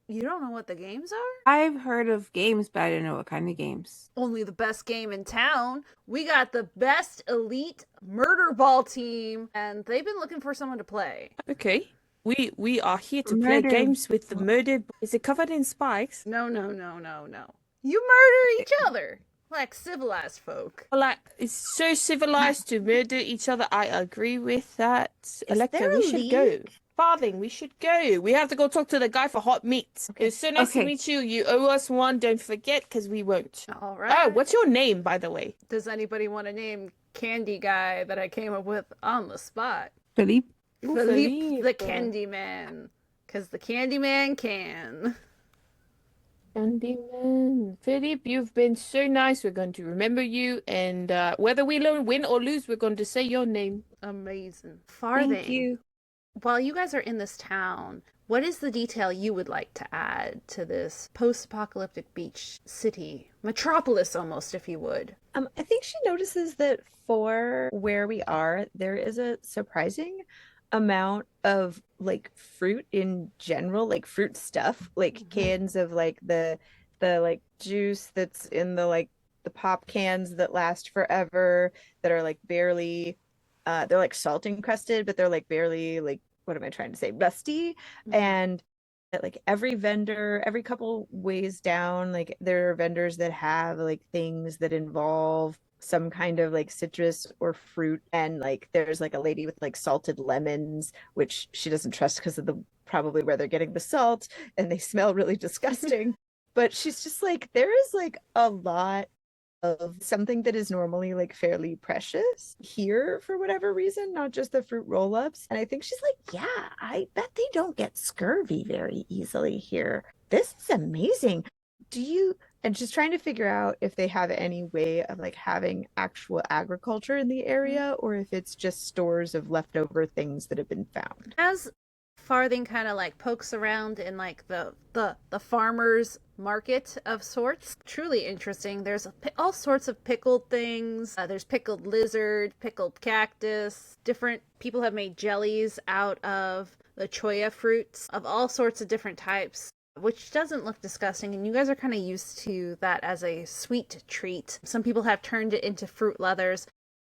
You don't know what the games are? I've heard of games, but I don't know what kind of games. Only the best game in town. We got the best elite Murderball team, and they've been looking for someone to play. Okay. We are here to play Murder- games with the murdered. Is it covered in spikes? No. You murder each other like civilized folk. Well, like, it's so civilized to murder each other. I agree with that. Electo, there a we should go. league? Farthing, we should go. We have to go talk to the guy for hot meat. It's so nice to Okay. meet you. You owe us one. Don't forget, because we won't. All right. Oh, what's your name, by the way? Does anybody want to name Candy Guy that I came up with on the spot? Philippe? Philippe the Philippe. Candyman. Because the Candyman can. Candyman. Philip, you've been so nice. We're going to remember you. And whether we win or lose, we're going to say your name. Amazing. Farthing. Thank you. While you guys are in this town, what is the detail you would like to add to this post-apocalyptic beach city? Metropolis, almost, if you would. I think she notices that for where we are, there is a surprising amount of like fruit in general, like fruit stuff, like cans of like the like juice that's in the pop cans that last forever, that are like barely they're like salt encrusted, but they're like barely, like, what am I trying to say, rusty. And that like every vendor, every couple ways down, like there are vendors that have like things that involve some kind of like citrus or fruit, and like there's like a lady with like salted lemons, which she doesn't trust because of the probably where they're getting the salt, and they smell really disgusting. But she's just like, there is like a lot of something that is normally like fairly precious here for whatever reason, not just the fruit roll-ups. And I think she's like, yeah, I bet they don't get scurvy very easily here. This is amazing. And she's trying to figure out if they have any way of like having actual agriculture in the area or if it's just stores of leftover things that have been found. As Farthing kind of like pokes around in like the farmer's market of sorts, truly interesting. There's all sorts of pickled things. There's pickled lizard, pickled cactus. Different people have made jellies out of the cholla fruits of all sorts of different types, which doesn't look disgusting, and you guys are kind of used to that as a sweet treat. Some people have turned it into fruit leathers,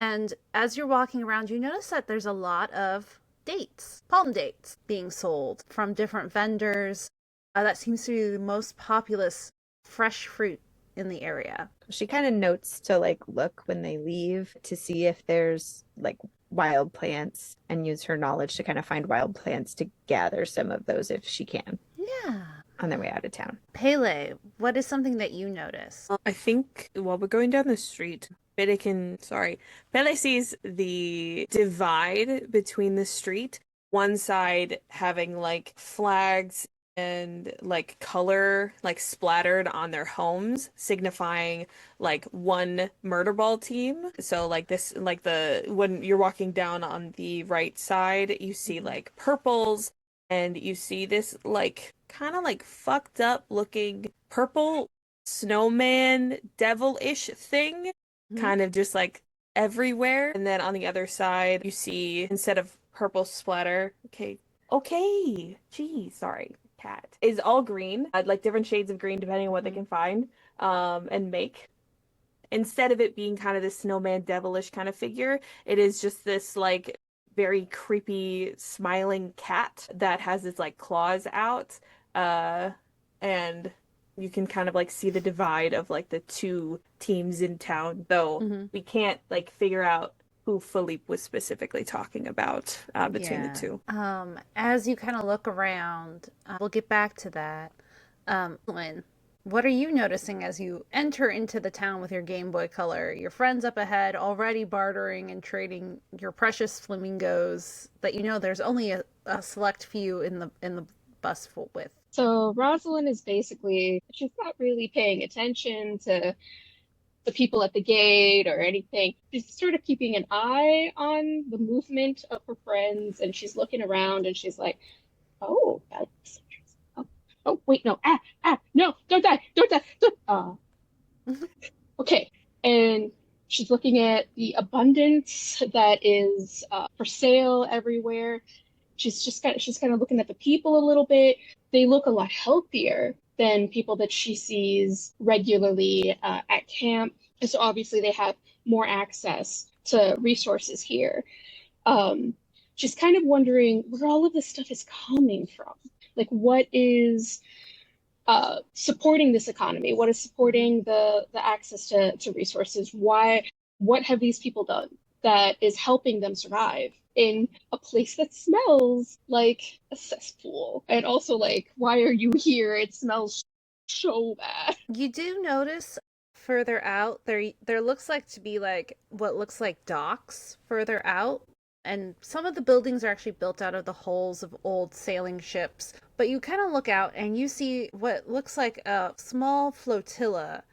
and as you're walking around, you notice that there's a lot of dates, palm dates, being sold from different vendors. That seems to be the most populous fresh fruit in the area. She kind of notes to like look when they leave to see if there's like wild plants and use her knowledge to kind of find wild plants to gather some of those if she can. Yeah. On their way out of town. Pele, what is something that you notice? I think while we're going down the street, Pele sees the divide between the street. One side having like flags and like color like splattered on their homes, signifying like one Murderball team. So like this, like when you're walking down on the right side, you see like purples, and you see this like kind of like fucked up looking purple snowman devil-ish thing kind of just like everywhere. And then on the other side you see, instead of purple splatter, geez, sorry, cat, is all green, like different shades of green depending on what they can find and make. Instead of it being kind of this snowman devilish kind of figure, it is just this like very creepy smiling cat that has its like claws out, and you can kind of like see the divide of like the two teams in town, though we can't like figure out who Philippe was specifically talking about between the two. As you kind of look around, we'll get back to that. Lynn, what are you noticing as you enter into the town with your Game Boy Color? Your friends up ahead already bartering and trading your precious flamingos that you know there's only a select few in the bus full with. So Rosalind is basically, she's not really paying attention to the people at the gate or anything. She's sort of keeping an eye on the movement of her friends, and she's looking around and she's like, oh, that's interesting. Oh, wait, no, no, don't die, okay. And she's looking at the abundance that is for sale everywhere. She's kind of looking at the people a little bit. They look a lot healthier than people that she sees regularly at camp. And so obviously they have more access to resources here. She's kind of wondering where all of this stuff is coming from. Like, what is supporting this economy? What is supporting the access to resources? What have these people done that is helping them survive in a place that smells like a cesspool? And also, like, why are you here? It smells so bad. You do notice further out there looks like to be like what looks like docks further out, and some of the buildings are actually built out of the hulls of old sailing ships. But you kind of look out and you see what looks like a small flotilla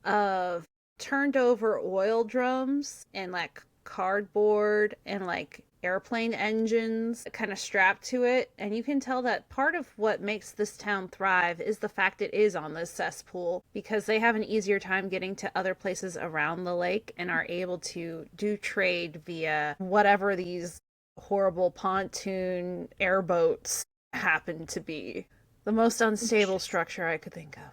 of turned over oil drums and like cardboard and like airplane engines kind of strapped to it. And you can tell that part of what makes this town thrive is the fact it is on this cesspool, because they have an easier time getting to other places around the lake and are able to do trade via whatever these horrible pontoon airboats happen to be. The most unstable structure I could think of.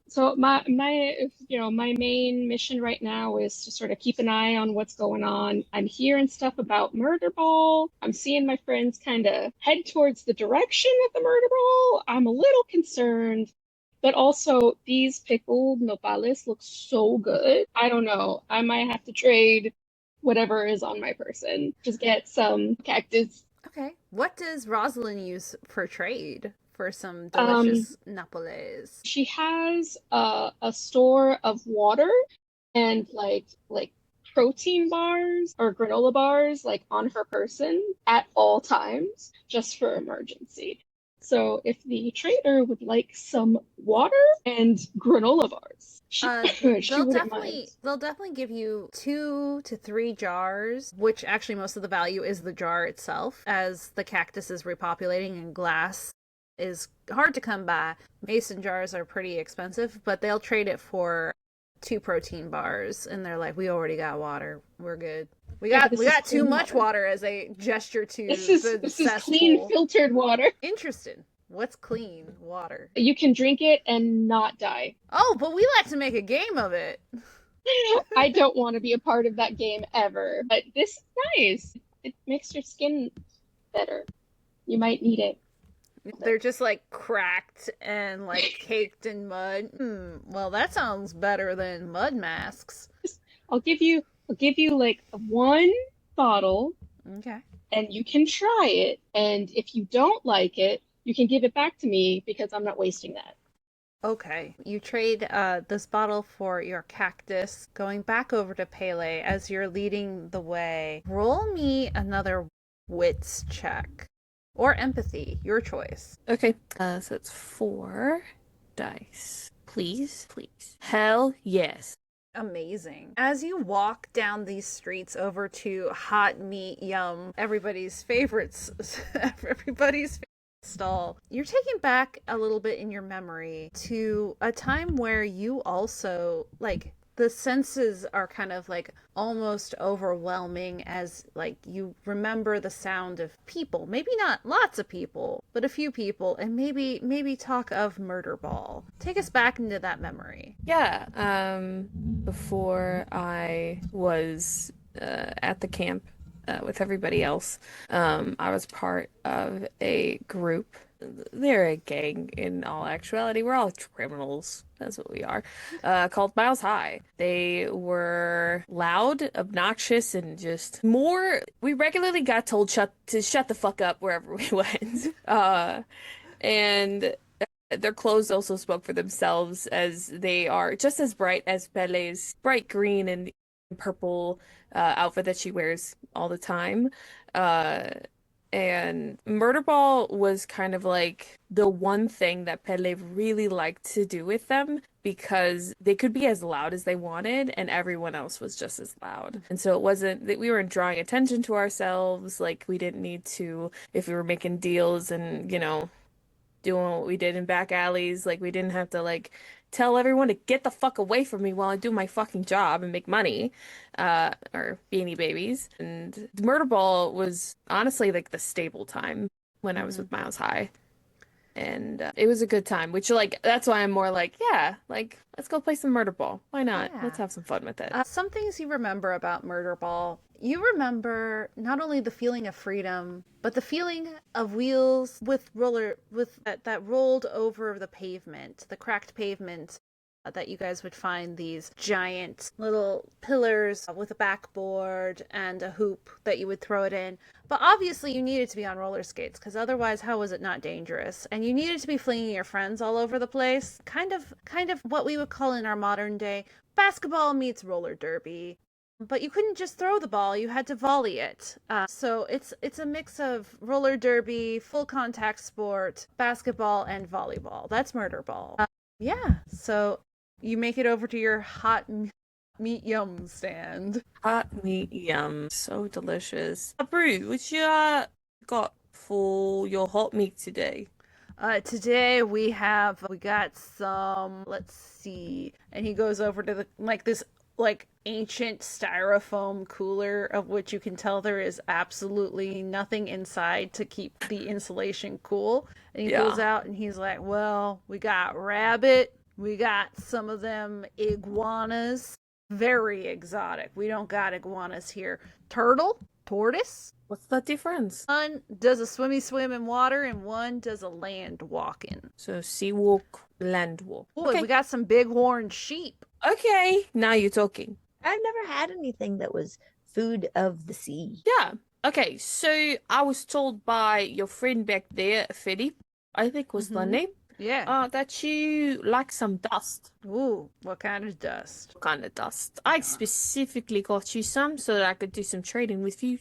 So my main mission right now is to sort of keep an eye on what's going on. I'm hearing stuff about Murderball. I'm seeing my friends kind of head towards the direction of the Murderball. I'm a little concerned, but also these pickled nopales look so good. I don't know. I might have to trade whatever is on my person. Just get some cactus. Okay. What does Rosalind use for trade? For some delicious napoles. She has a store of water and like protein bars or granola bars like on her person at all times just for emergency. So if the trader would like some water and granola bars, she wouldn't mind. They'll definitely give you 2 to 3 jars, which actually most of the value is the jar itself, as the cactus is repopulating and glass is hard to come by. Mason jars are pretty expensive, but they'll trade it for 2 protein bars, and they're like, we already got water, we're good. We got too much water as a gesture to this is clean filtered water. Interesting. What's clean water? You can drink it and not die. Oh, but we like to make a game of it. I don't want to be a part of that game ever, but this is nice. It makes your skin better. You might need it. They're just like cracked and like caked in mud. Well, that sounds better than mud masks. I'll give you like 1 bottle. Okay. And you can try it. And if you don't like it, you can give it back to me because I'm not wasting that. Okay. You trade this bottle for your cactus. Going back over to Pele as you're leading the way. Roll me another wits check. Or empathy, your choice. Okay. So it's 4 dice. Please. Hell yes. Amazing. As you walk down these streets over to Hot Meat Yum, everybody's favorite stall, you're taken back a little bit in your memory to a time where you also, like, the senses are kind of like almost overwhelming as like you remember the sound of people, maybe not lots of people, but a few people, and maybe talk of Murderball. Take us back into that memory. Yeah. Before I was at the camp with everybody else, I was part of a group. They're a gang in all actuality. We're all criminals. That's what we are. Called Miles High. They were loud, obnoxious, and just more. We regularly got told to shut the fuck up wherever we went. And their clothes also spoke for themselves, as they are just as bright as Pele's bright green and purple outfit that she wears all the time. And Murderball was kind of like the one thing that Pele really liked to do with them, because they could be as loud as they wanted and everyone else was just as loud. And so it wasn't that we weren't drawing attention to ourselves. Like, we didn't need to, if we were making deals and, doing what we did in back alleys, like, we didn't have to like tell everyone to get the fuck away from me while I do my fucking job and make money, or Beanie Babies. And Murderball was honestly like the stable time when I was with Miles High. And it was a good time, which, like, that's why I'm more like, yeah, like, let's go play some Murderball. Why not? Yeah. Let's have some fun with it. Some things you remember about Murderball. You remember not only the feeling of freedom, but the feeling of wheels that rolled over the pavement, the cracked pavement, that you guys would find these giant little pillars with a backboard and a hoop that you would throw it in. But obviously you needed to be on roller skates, because otherwise how was it not dangerous? And you needed to be flinging your friends all over the place. Kind of what we would call in our modern day basketball meets roller derby. But you couldn't just throw the ball, you had to volley it. So it's a mix of roller derby, full contact sport, basketball, and volleyball. That's Murderball. Yeah, so you make it over to your hot meat yum stand. Hot meat yum. So delicious. Brew, what you got for your hot meat today? Today we got some, let's see. And he goes over to this ancient styrofoam cooler, of which you can tell there is absolutely nothing inside to keep the insulation cool. And he pulls out and he's like, well, we got rabbit, we got some of them iguanas, very exotic. We don't got iguanas here. Turtle, tortoise. What's the difference? One does a swim in water and one does a land walking. So sea walk, land walk. Boy, okay. We got some bighorn sheep. Okay, now you're talking. I've never had anything that was food of the sea. Yeah. Okay, so I was told by your friend back there, Philip, I think was the name, Yeah. that you like some dust. Ooh, what kind of dust? What kind of dust? I specifically got you some so that I could do some trading with you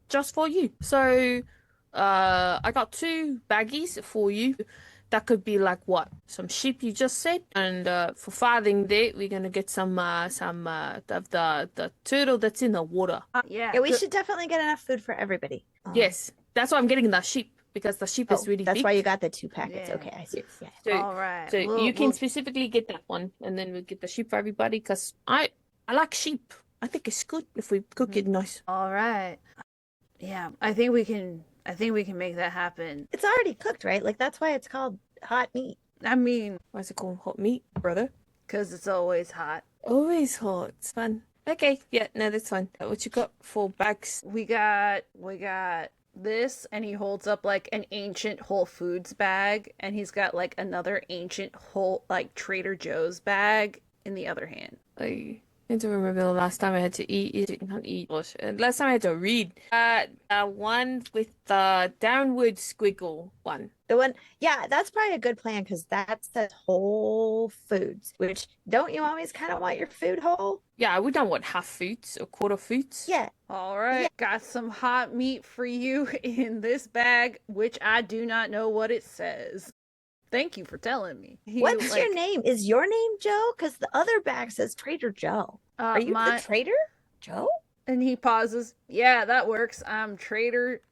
just for you. So, I got 2 baggies for you. That could be like what? Some sheep you just said. And for Farthing there, we're gonna get some of the turtle that's in the water. Yeah. Yeah, we should definitely get enough food for everybody. Yes, that's why I'm getting the sheep because the sheep is really That's big. why you got the 2 packets. Yeah. Okay, I see. Yeah. So, All right. so We'll- you can we'll- specifically get that one, and then we'll get the sheep for everybody because I like sheep. I think it's good if we cook it nice. All right. Yeah, I think we can make that happen. It's already cooked, right? Like that's why it's called hot meat. I mean, Why is it called hot meat, brother? 'cause it's always hot. Always hot. It's fun. Okay, yeah, no, that's fine. What you got for bags? We got this, and he holds up like an ancient Whole Foods bag, and he's got like another ancient Trader Joe's bag in the other hand. I need to remember the last time I had to not eat. Gosh, last time I had to read. The one with the downward squiggle one. The one, yeah, that's probably a good plan because that says Whole Foods, which don't you always kind of want your food whole? Yeah, we don't want half foods or quarter foods. Yeah. All right, Yeah. got some hot meat for you in this bag, which I do not know what it says. Thank you for telling me. What's your name? Is your name Joe? Because the other bag says Trader Joe. Are you the trader, Joe? And he pauses. Yeah, that works. I'm Trader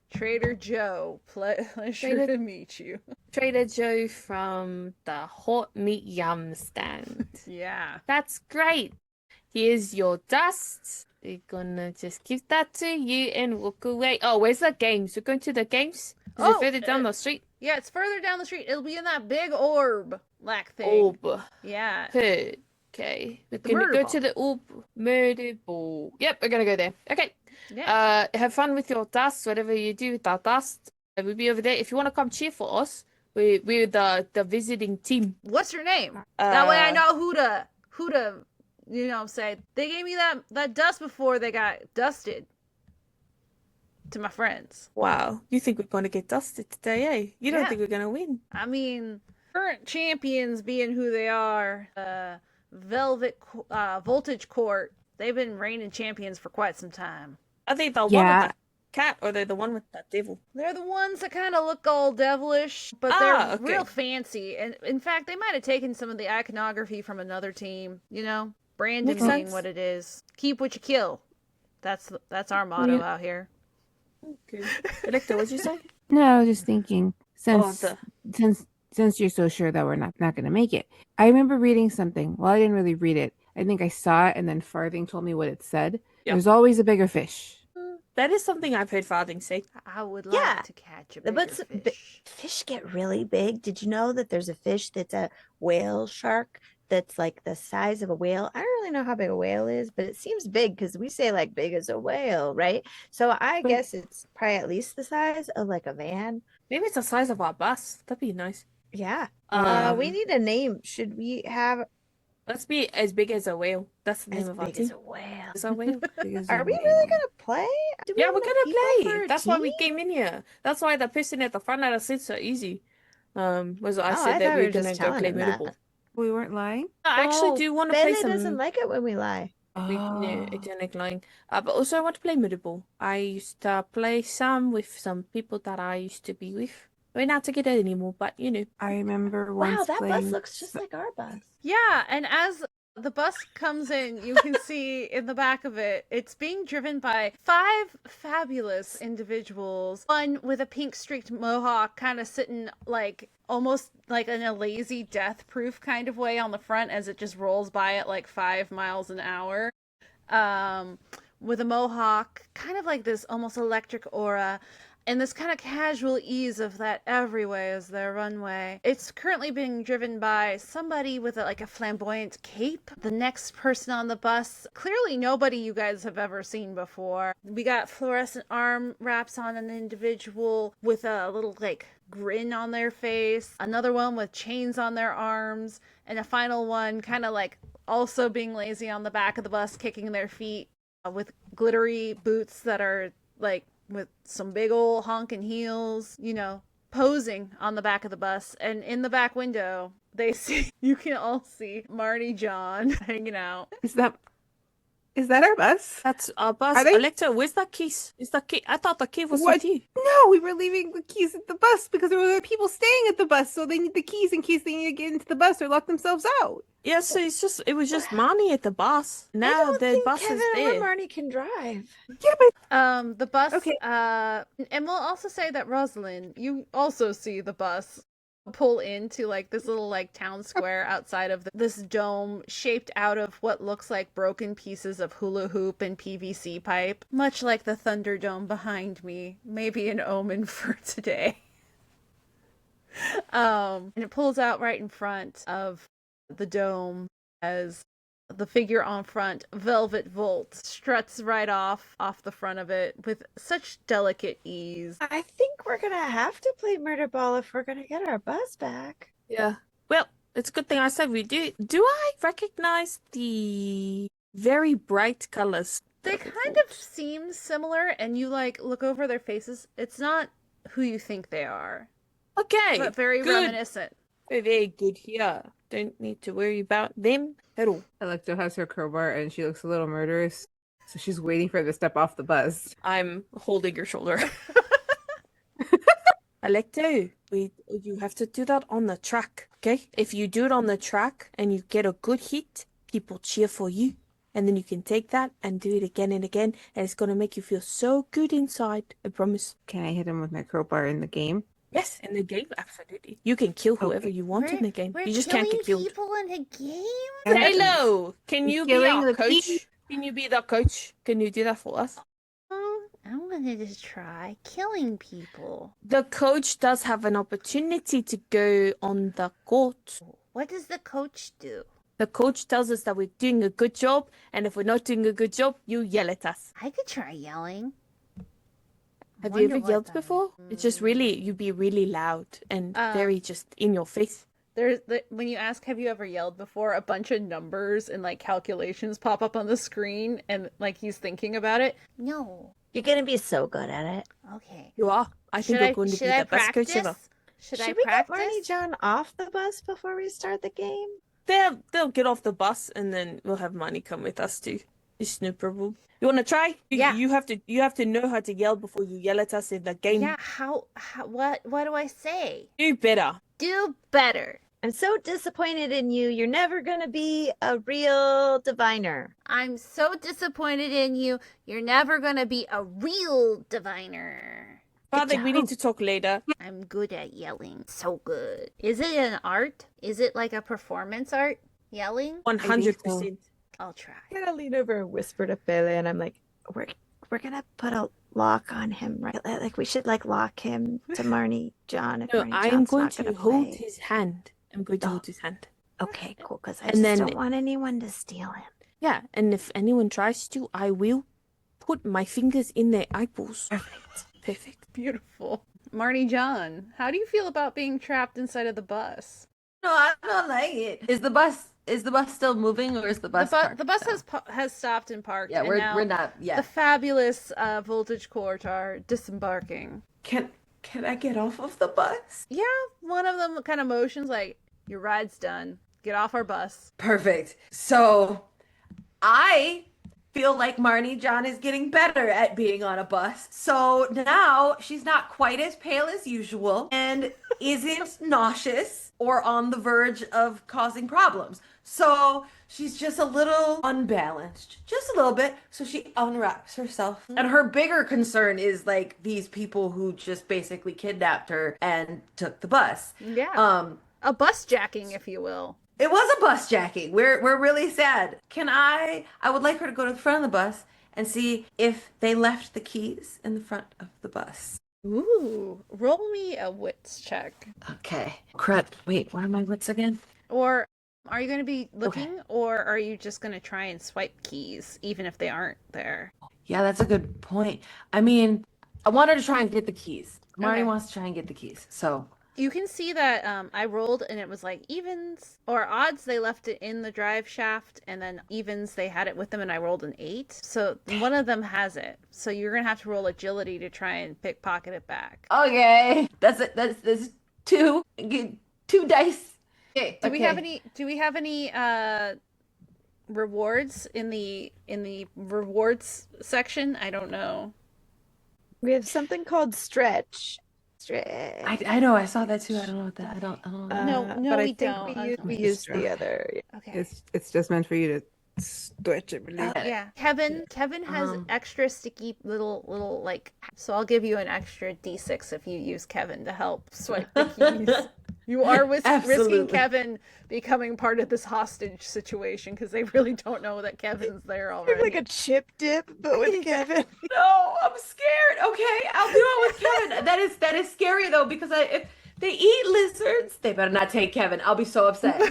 Joe. Pleasure to meet you. Trader Joe from the hot meat yum stand. Yeah. That's great. Here's your dust. We're gonna just give that to you and walk away. Oh, where's the games? We're going to the games? Is it further down the street? Yeah, it's further down the street. It'll be in that big orb like thing. Orb. Yeah. Good. Okay. We're The gonna go Murderball. to the orb. Murderball. Yep, we're gonna go there. Okay. Yeah. Have fun with your dust, whatever you do with that dust. We'll be over there. If you want to come cheer for us, we're the visiting team. What's your name? That way I know who to say. They gave me that dust before they got dusted. To my friends. Wow, you think we're gonna get dusted today, eh? You don't Yeah. think we're gonna win? I mean, current champions being who they are, Voltage Court, they've been reigning champions for quite some time. Are they the one Yeah. with the cat or they're the one with the devil? They're the ones that kind of look all devilish, but Ah, they're okay. real fancy. And in fact, they might have taken some of the iconography from another team, branding Makes being sense. what it is. Keep what you kill. That's our motto Yeah. out here. Okay. Alecto, what'd you say? No, I was just thinking since the- since you're so sure that we're not gonna make it. I remember reading something. Well, I didn't really read it. I think I saw it and then Farthing told me what it said. Yeah. There's always a bigger fish. That is something I've heard Farthing say. I would Yeah. like to catch a The bigger butts, fish. fish get really big. Did you know that there's a fish that's a whale shark that's like the size of a whale? I don't really know how big a whale is, but it seems big because we say like big as a whale, right? So I But- guess it's probably at least the size of like a van. Maybe it's the size of our bus. That'd be nice. Yeah. We Um, need a name. Should we have Let's be as big as a whale. That's the name as of our big team. as a whale? As a whale. Are we really gonna play? Do we Yeah, have we're enough gonna people for play. a That's why we team? came in here. That's why the person at the front of the seats are easy. Was I Oh, said I that thought we we were were gonna just go telling play him that. Murderball. We weren't lying. I actually Oh, do want to play Pele some. doesn't like it when we lie. No, I don't like lying. But also I want to play Murderball. I used to play some with some people that I used to be with. We're not together anymore, but I remember Wow, once that bus playing. looks just like our bus. Yeah, and as the bus comes in, you can see in the back of it, it's being driven by 5 fabulous individuals. One with a pink streaked mohawk kind of sitting like almost like in a lazy death proof kind of way on the front as it just rolls by at like 5 miles an hour. With a mohawk, kind of like this almost electric aura. And this kind of casual ease of that everywhere is their runway. It's currently being driven by somebody with like a flamboyant cape. The next person on the bus, clearly nobody you guys have ever seen before. We got fluorescent arm wraps on an individual with a little like grin on their face. Another one with chains on their arms. And a final one kind of like also being lazy on the back of the bus, kicking their feet with glittery boots that are like with some big old honking heels, posing on the back of the bus, and in the back window, you can all see Marnie John hanging out. Is that our bus? That's our bus. Are they? Alecto, where's the keys? Is the key? I thought the key was What? with you. No, we were leaving the keys at the bus because there were people staying at the bus, so they need the keys in case they need to get into the bus or lock themselves out. Yeah, so it was just Marnie at the bus. I Now don't the think bus Kevin is or there. Marnie can drive. Yeah, but The bus, Okay. and we'll also say that Rosalind, you also see the bus pull into like this little like town square outside of this dome shaped out of what looks like broken pieces of hula hoop and PVC pipe, much like the Thunderdome behind me. Maybe an omen for today. And it pulls out right in front of the dome as the figure on front, Velvet Volt, struts right off the front of it with such delicate ease. I think we're gonna have to play Murderball if we're gonna get our bus back. Yeah. Well, it's a good thing I said we do. Do I recognize the very bright colors? They kind of seem similar, and you like look over their faces. It's not who you think they are, Okay. but very good. reminiscent. Very good here. Don't need to worry about them at all. Alecto has her crowbar and she looks a little murderous. So she's waiting for her to step off the bus. I'm holding your shoulder. Alecto, you have to do that on the track, okay? If you do it on the track and you get a good hit, people cheer for you. And then you can take that and do it again and again. And it's going to make you feel so good inside. I promise. Can I hit him with my crowbar in the game? Yes, in the game, absolutely. You can kill whoever you want in the game. You just can't get killed. People in the game? Halo, can you be Killing our the coach? key. Can you be the coach? Can you do that for us? I wanted to try killing people. The coach does have an opportunity to go on the court. What does the coach do? The coach tells us that we're doing a good job, and if we're not doing a good job, you yell at us. I could try yelling. Have you ever yelled before? It's just really, you'd be really loud and very just in your face. When you ask, have you ever yelled before, a bunch of numbers and like calculations pop up on the screen, and like he's thinking about it. No. You're gonna be so good at it. Okay. You are. I think you're going to be the best coach ever. Should we practice? get Marnie John off the bus before we start the game? They'll get off the bus and then we'll have Marnie come with us too. It's no problem. You want to try? Yeah. You have to know how to yell before you yell at us in the game. Yeah. What do I say? Do better. Do better. I'm so disappointed in you. You're never gonna be a real diviner. I'm so disappointed in you. You're never gonna be a real diviner. Father, we need to talk later. I'm good at yelling. So good. Is it an art? Is it like a performance art? Yelling? 100%. I'll try. I'm gonna lean over and whisper to Pele, and I'm like, we're gonna put a lock on him, right? Like we should like lock him to Marnie John. If No, Marnie I am John's going not to gonna hold play. his hand. I'm going to hold his hand. Okay, cool. Because I And just then- don't want anyone to steal him. Yeah, and if anyone tries to, I will put my fingers in their eyeballs. Perfect. Beautiful. Marnie John, how do you feel about being trapped inside of the bus? No, I don't like it. Is the bus still moving, or is the bus? The bus has stopped and parked. Yeah, and we're now not. Yeah. The fabulous Voltage Court are disembarking. Can I get off of the bus? Yeah, one of them kind of motions like, your ride's done. Get off our bus. Perfect. So, I feel like Marnie John is getting better at being on a bus. So now she's not quite as pale as usual and isn't nauseous or on the verge of causing problems. So she's just a little unbalanced, just a little bit. So she unwraps herself. And her bigger concern is like these people who just basically kidnapped her and took the bus. Yeah. A bus jacking, if you will. It was a bus jacking. We're really sad. I would like her to go to the front of the bus and see if they left the keys in the front of the bus. Ooh, roll me a wits check. Okay. Crud. Wait, what are my wits again? Or are you going to be looking, or are you just going to try and swipe keys, even if they aren't there? Yeah, that's a good point. I mean, I want her to try and get the keys. Marnie wants to try and get the keys. So You can see that I rolled and it was like evens or odds. They left it in the drive shaft, and then evens they had it with them, and I rolled an 8. So one of them has it. So you're gonna have to roll agility to try and pickpocket it back. Okay, that's it. That's 2. Get 2 dice. Okay. Do we have any? Do we have any rewards in the rewards section? I don't know. We have something called stretch. I know. I saw that too. I don't know what that. I don't know. No, but we I think don't. we used the other. Okay. It's just meant for you to stretch it really. Yeah. Kevin has extra sticky little like, so I'll give you an extra D6 if you use Kevin to help swipe the keys. You are risking Kevin becoming part of this hostage situation because they really don't know that Kevin's there already. Like a chip dip, but with Kevin. No, I'm scared. Okay, I'll do it with Kevin. That is scary though, because if they eat lizards, they better not take Kevin. I'll be so upset.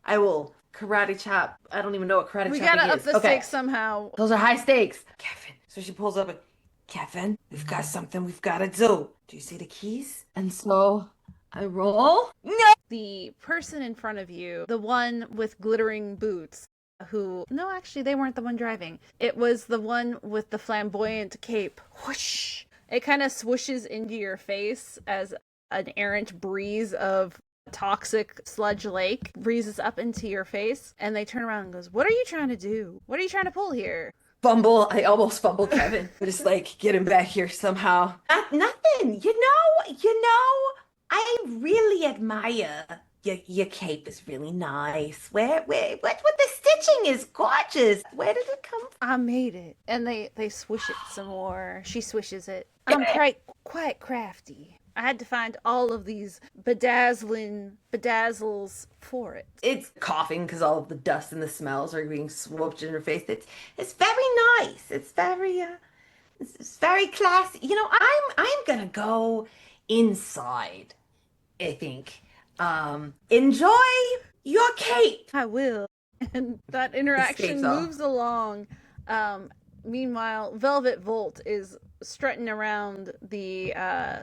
I will karate chop. I don't even know what karate chopping is. We gotta up the stakes somehow. Those are high stakes. Kevin. So she pulls up and, Kevin, we've got something we've got to do. Do you see the keys? And so I roll. No. The person in front of you, the one with glittering boots, no, actually, they weren't the one driving. It was the one with the flamboyant cape. Whoosh! It kind of swooshes into your face as an errant breeze of toxic sludge lake breezes up into your face, and they turn around and goes, "What are you trying to do? What are you trying to pull here?" Fumble. I almost fumbled Kevin. Just like get him back here somehow. Nothing. You know, I really admire your cape is really nice. What the stitching is gorgeous. Where did it come from? I made it. And they swish it some more. She swishes it. I'm quite crafty. I had to find all of these bedazzles for it. It's coughing because all of the dust and the smells are being swooped in her face. It's very nice. It's very classy. You know, I'm gonna go inside, I think. Enjoy your cape. I will. And that interaction moves along. Meanwhile, Velvet Volt is strutting around the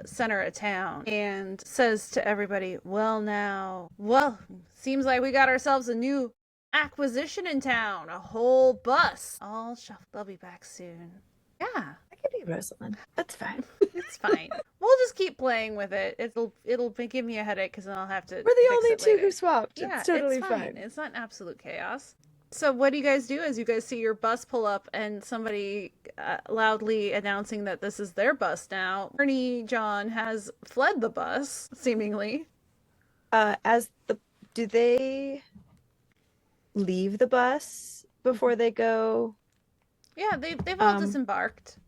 center of town and says to everybody, well, seems like we got ourselves a new acquisition in town. A whole bus. All shuffled. They'll be back soon. Yeah. I could be Rosalind. That's fine. It's fine. We'll just keep playing with it. It'll give me a headache because then I'll have to. We're the only two who swapped. Yeah, it's totally it's fine. It's not absolute chaos. So what do you guys do as you guys see your bus pull up and somebody loudly announcing that this is their bus now? Marnie John has fled the bus, seemingly. Do they leave the bus before they go? Yeah, they've all disembarked.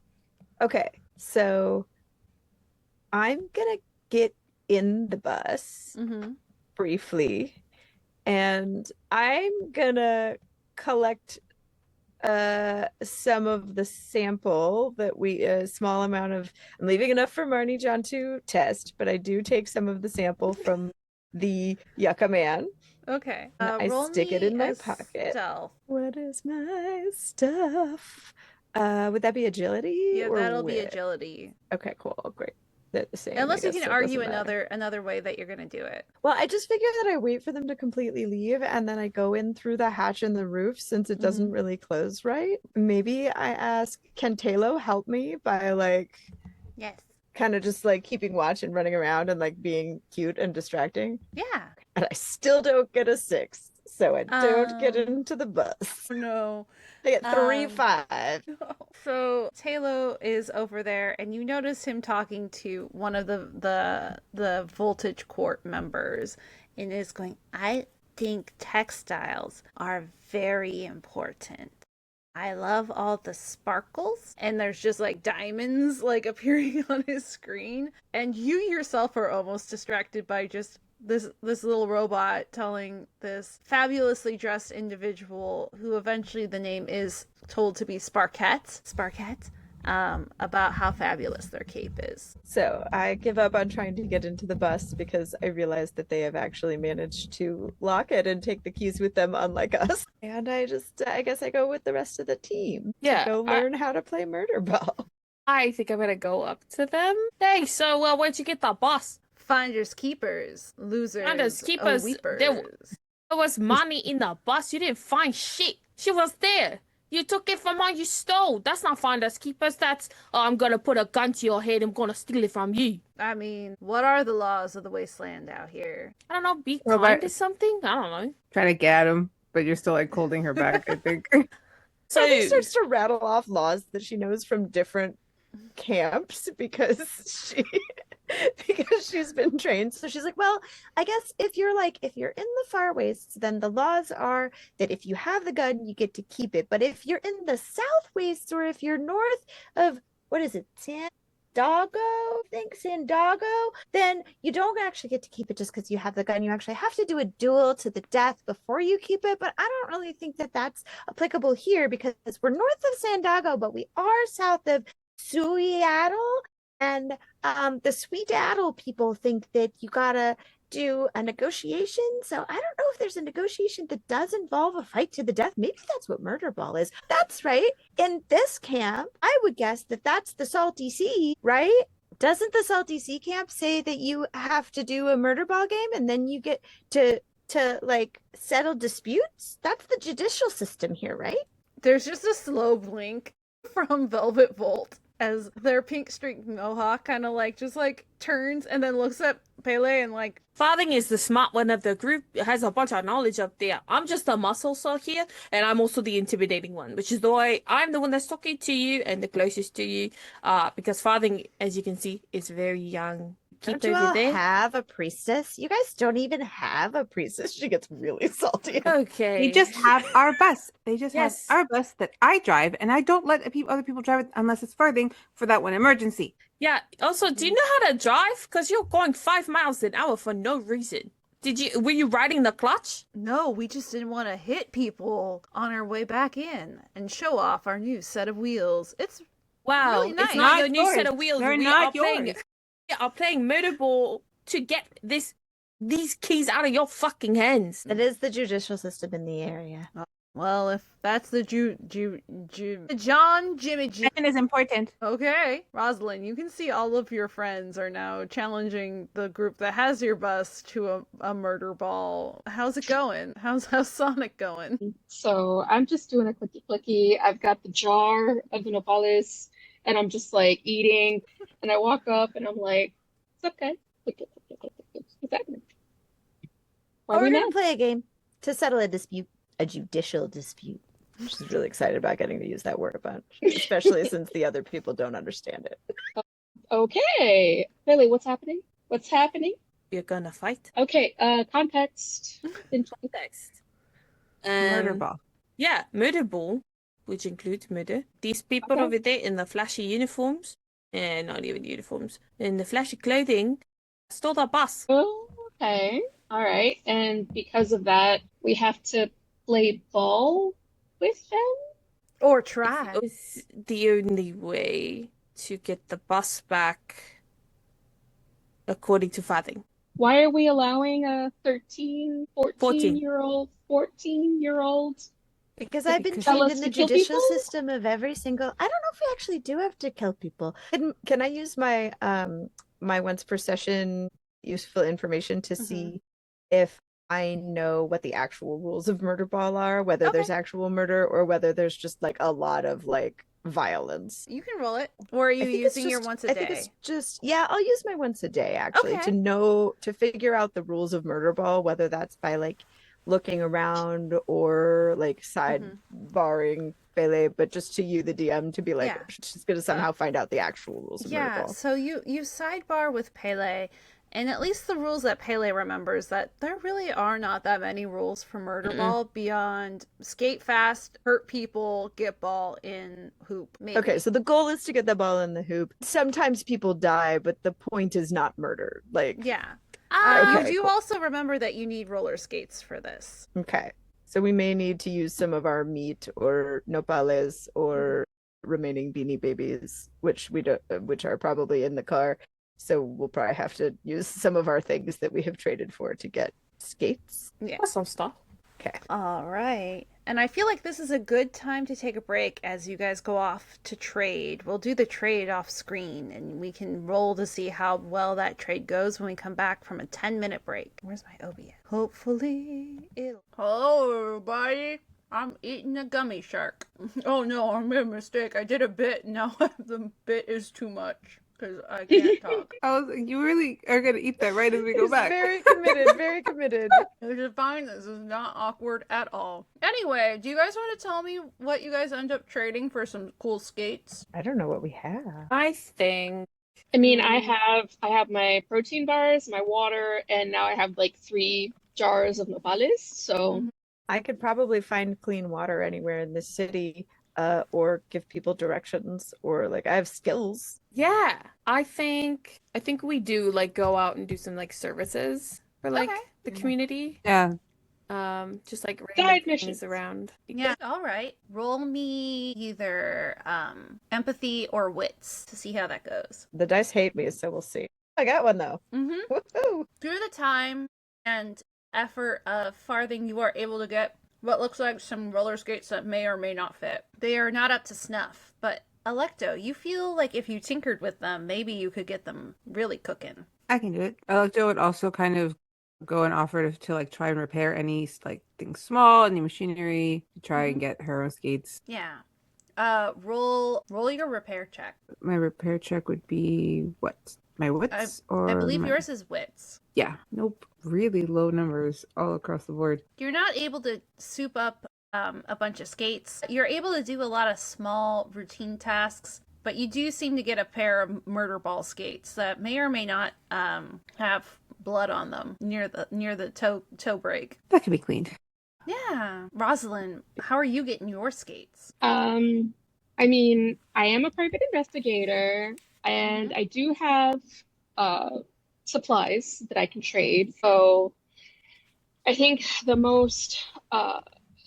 Okay, so I'm gonna get in the bus briefly, and I'm gonna collect some of the sample that a small amount of. I'm leaving enough for Marnie John to test, but I do take some of the sample from the Yucca Man. Okay. I stick it in my pocket. Stealth. What is my stuff? Would that be agility? Yeah, that'll be agility. Okay, cool, great. They're the same. Unless you can argue another way that you're gonna do it. Well, I just figured that I wait for them to completely leave and then I go in through the hatch in the roof since it doesn't really close right. Maybe I ask, can Talo help me by Yes. kind of just keeping watch and running around and being cute and distracting? Yeah. And I still don't get a 6, so I don't get into the bus. No. I get 3-5. So Talo is over there, and you notice him talking to one of the Voltage Court members, and is going, "I think textiles are very important. I love all the sparkles," and there's just diamonds appearing on his screen, and you yourself are almost distracted by just this little robot telling this fabulously dressed individual, who eventually the name is told to be Sparkette, about how fabulous their cape is. So I give up on trying to get into the bus because I realize that they have actually managed to lock it and take the keys with them, unlike us. And I guess I go with the rest of the team. Yeah, to go learn how to play Murderball. I think I'm gonna go up to them. Hey, so where'd you get that bus? Finders keepers, losers, Finders keepers, weepers. There was money in the bus. You didn't find shit. She was there. You took it from her. You stole. That's not finders keepers. That's, oh, I'm gonna put a gun to your head. I'm gonna steal it from you. I mean, what are the laws of the wasteland out here? I don't know. Be Well, kind but- to something. I don't know. Trying to get him, but you're still like holding her back, I think. So Farthing starts to rattle off laws that she knows from different camps because she's been trained. So she's like, well, I guess if you're in the far wastes, then the laws are that if you have the gun, you get to keep it. But if you're in the south wastes, or if you're north of, what is it, Sandago, then you don't actually get to keep it just because you have the gun. You actually have to do a duel to the death before you keep it. But I don't really think that that's applicable here because we're north of Sandago, but we are south of Seattle. And the Sweetaddle people think that you gotta do a negotiation. So I don't know if there's a negotiation that does involve a fight to the death. Maybe that's what Murderball is. That's right. In this camp, I would guess that that's the Salty Sea, right? Doesn't the Salty Sea camp say that you have to do a Murderball game and then you get to like settle disputes? That's the judicial system here, right? There's just a slow blink from Velvet Volt as their pink streaked mohawk kind of just turns and then looks at Pele and Farthing is the smart one of the group, has a bunch of knowledge up there. I'm just the muscle saw here, and I'm also the intimidating one, which is why I'm the one that's talking to you and the closest to you. Because Farthing, as you can see, is very young. Don't you all have a priestess? You guys don't even have a priestess. She gets really salty. Okay. They just have our bus. They just Yes. have our bus that I drive, and I don't let other people drive it unless it's Farthing for that one emergency. Yeah. Also, do you know how to drive? Because you're going 5 miles an hour for no reason. Were you riding the clutch? No, we just didn't want to hit people on our way back in and show off our new set of wheels. It's Wow. really nice. It's not your Not new set yours. of wheels. They're We not are playing Murderball to get these keys out of your fucking hands. It is the judicial system in the area. well, if that's the Jimmy G. Second is important. Okay, Rosalind, you can see all of your friends are now challenging the group that has your bus to a murder ball. How's it going? How's Sonic going? So I'm just doing a clicky. I've got the jar of the nopales, and I'm just eating. And I walk up and I'm like, it's okay. Click. What's happening? Why are We're we going mad? to play a game to settle a dispute, a judicial dispute. She's really excited about getting to use that word a bunch, especially since the other people don't understand it. Okay. Pele, what's happening? What's happening? You're gonna fight. Okay, context. Context. Murderball. Yeah, Murderball, which includes murder. These people Okay. over there in the flashy uniforms, and not even uniforms, in the flashy clothing, stole the bus. Oh, okay. All right. And because of that, we have to play ball with them? Or try. It's the only way to get the bus back, according to Farthing. Why are we allowing a 13, 14-year-old, 14-year-old? Because I've been Because- Tell trained us in to the kill judicial people? system of every single. I don't know if we actually do have to kill people. Can I use my my once per session useful information to see if I know what the actual rules of Murderball are, whether there's actual murder or whether there's just a lot of violence. You can roll it. Or are you I think it's using your just- once a I think day? it's just I'll use my once a day actually Okay. to figure out the rules of Murderball, whether that's by looking around or sidebarring Pele, but just to you, the DM, to be Yeah. she's gonna somehow find out the actual rules of Yeah, Murderball. so you sidebar with Pele, and at least the rules that Pele remembers that there really are not that many rules for Murderball beyond skate fast, hurt people, get ball in hoop. Maybe. Okay, so the goal is to get the ball in the hoop. Sometimes people die, but the point is not murder. Yeah. Okay, You do cool. also remember that you need roller skates for this. Okay, so we may need to use some of our meat or nopales or remaining beanie babies, which are probably in the car. So we'll probably have to use some of our things that we have traded for to get skates. Yeah. That's some stuff. Okay. All right. And I feel like this is a good time to take a break as you guys go off to trade. We'll do the trade off screen and we can roll to see how well that trade goes when we come back from a 10-minute break. Where's my Obi? Hopefully it'll... Hello, everybody. I'm eating a gummy shark. Oh no, I made a mistake. I did a bit. Now the bit is too much. Because I can't talk. I was like, you really are gonna eat that right as we go back. Very committed, very committed. Which is fine. This is not awkward at all. Anyway, do you guys want to tell me what you guys end up trading for some cool skates? I don't know what we have. I think I mean, I have my protein bars, my water, and now I have like 3 jars of nopales. So I could probably find clean water anywhere in this city, or give people directions, or like I have skills. yeah, I think we do like go out and do some like services for like the community. Yeah. Just like Side random missions things around. Yeah, all right. Roll me either empathy or wits to see how that goes. The dice hate me, so we'll see. I got one though. Mm-hmm. Woohoo! Through the time and effort of Farthing, you are able to get what looks like some roller skates that may or may not fit. They are not up to snuff, but Alecto, you feel like if you tinkered with them, maybe you could get them really cooking. I can do it. Alecto would also kind of go and offer to like try and repair any like things small, any machinery to try and get her own skates. Yeah. Roll your repair check. My repair check would be what? My wits I believe yours is wits. Yeah. Nope. Really low numbers all across the board. You're not able to soup up a bunch of skates. You're able to do a lot of small routine tasks, but you do seem to get a pair of Murderball skates that may or may not have blood on them near the toe break. That can be cleaned. Yeah. Rosalind, how are you getting your skates? I mean, I am a private investigator, and I do have supplies that I can trade. So I think the most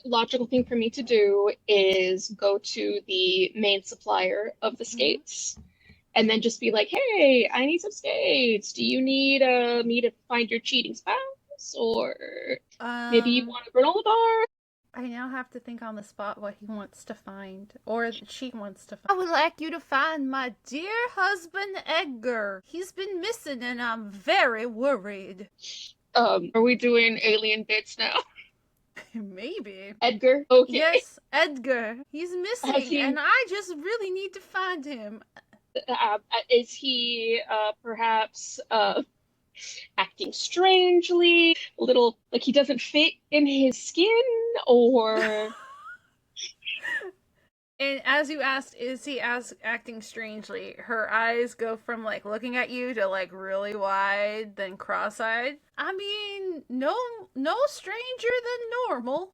logical thing for me to do is go to the main supplier of the skates and then just be like, hey, I need some skates. Do you need me to find your cheating spouse? Or maybe you want a granola bar? I now have to think on the spot what he wants to find, or she wants to find. I would like you to find my dear husband, Edgar. He's been missing and I'm very worried. Are we doing alien bits now? Maybe. Edgar? Okay. Yes, Edgar. He's missing he- and I just really need to find him. Is he perhaps acting strangely, a little like he doesn't fit in his skin, or And as you asked, is he acting strangely? Her eyes go from like looking at you to like really wide, then cross-eyed. I mean, no stranger than normal.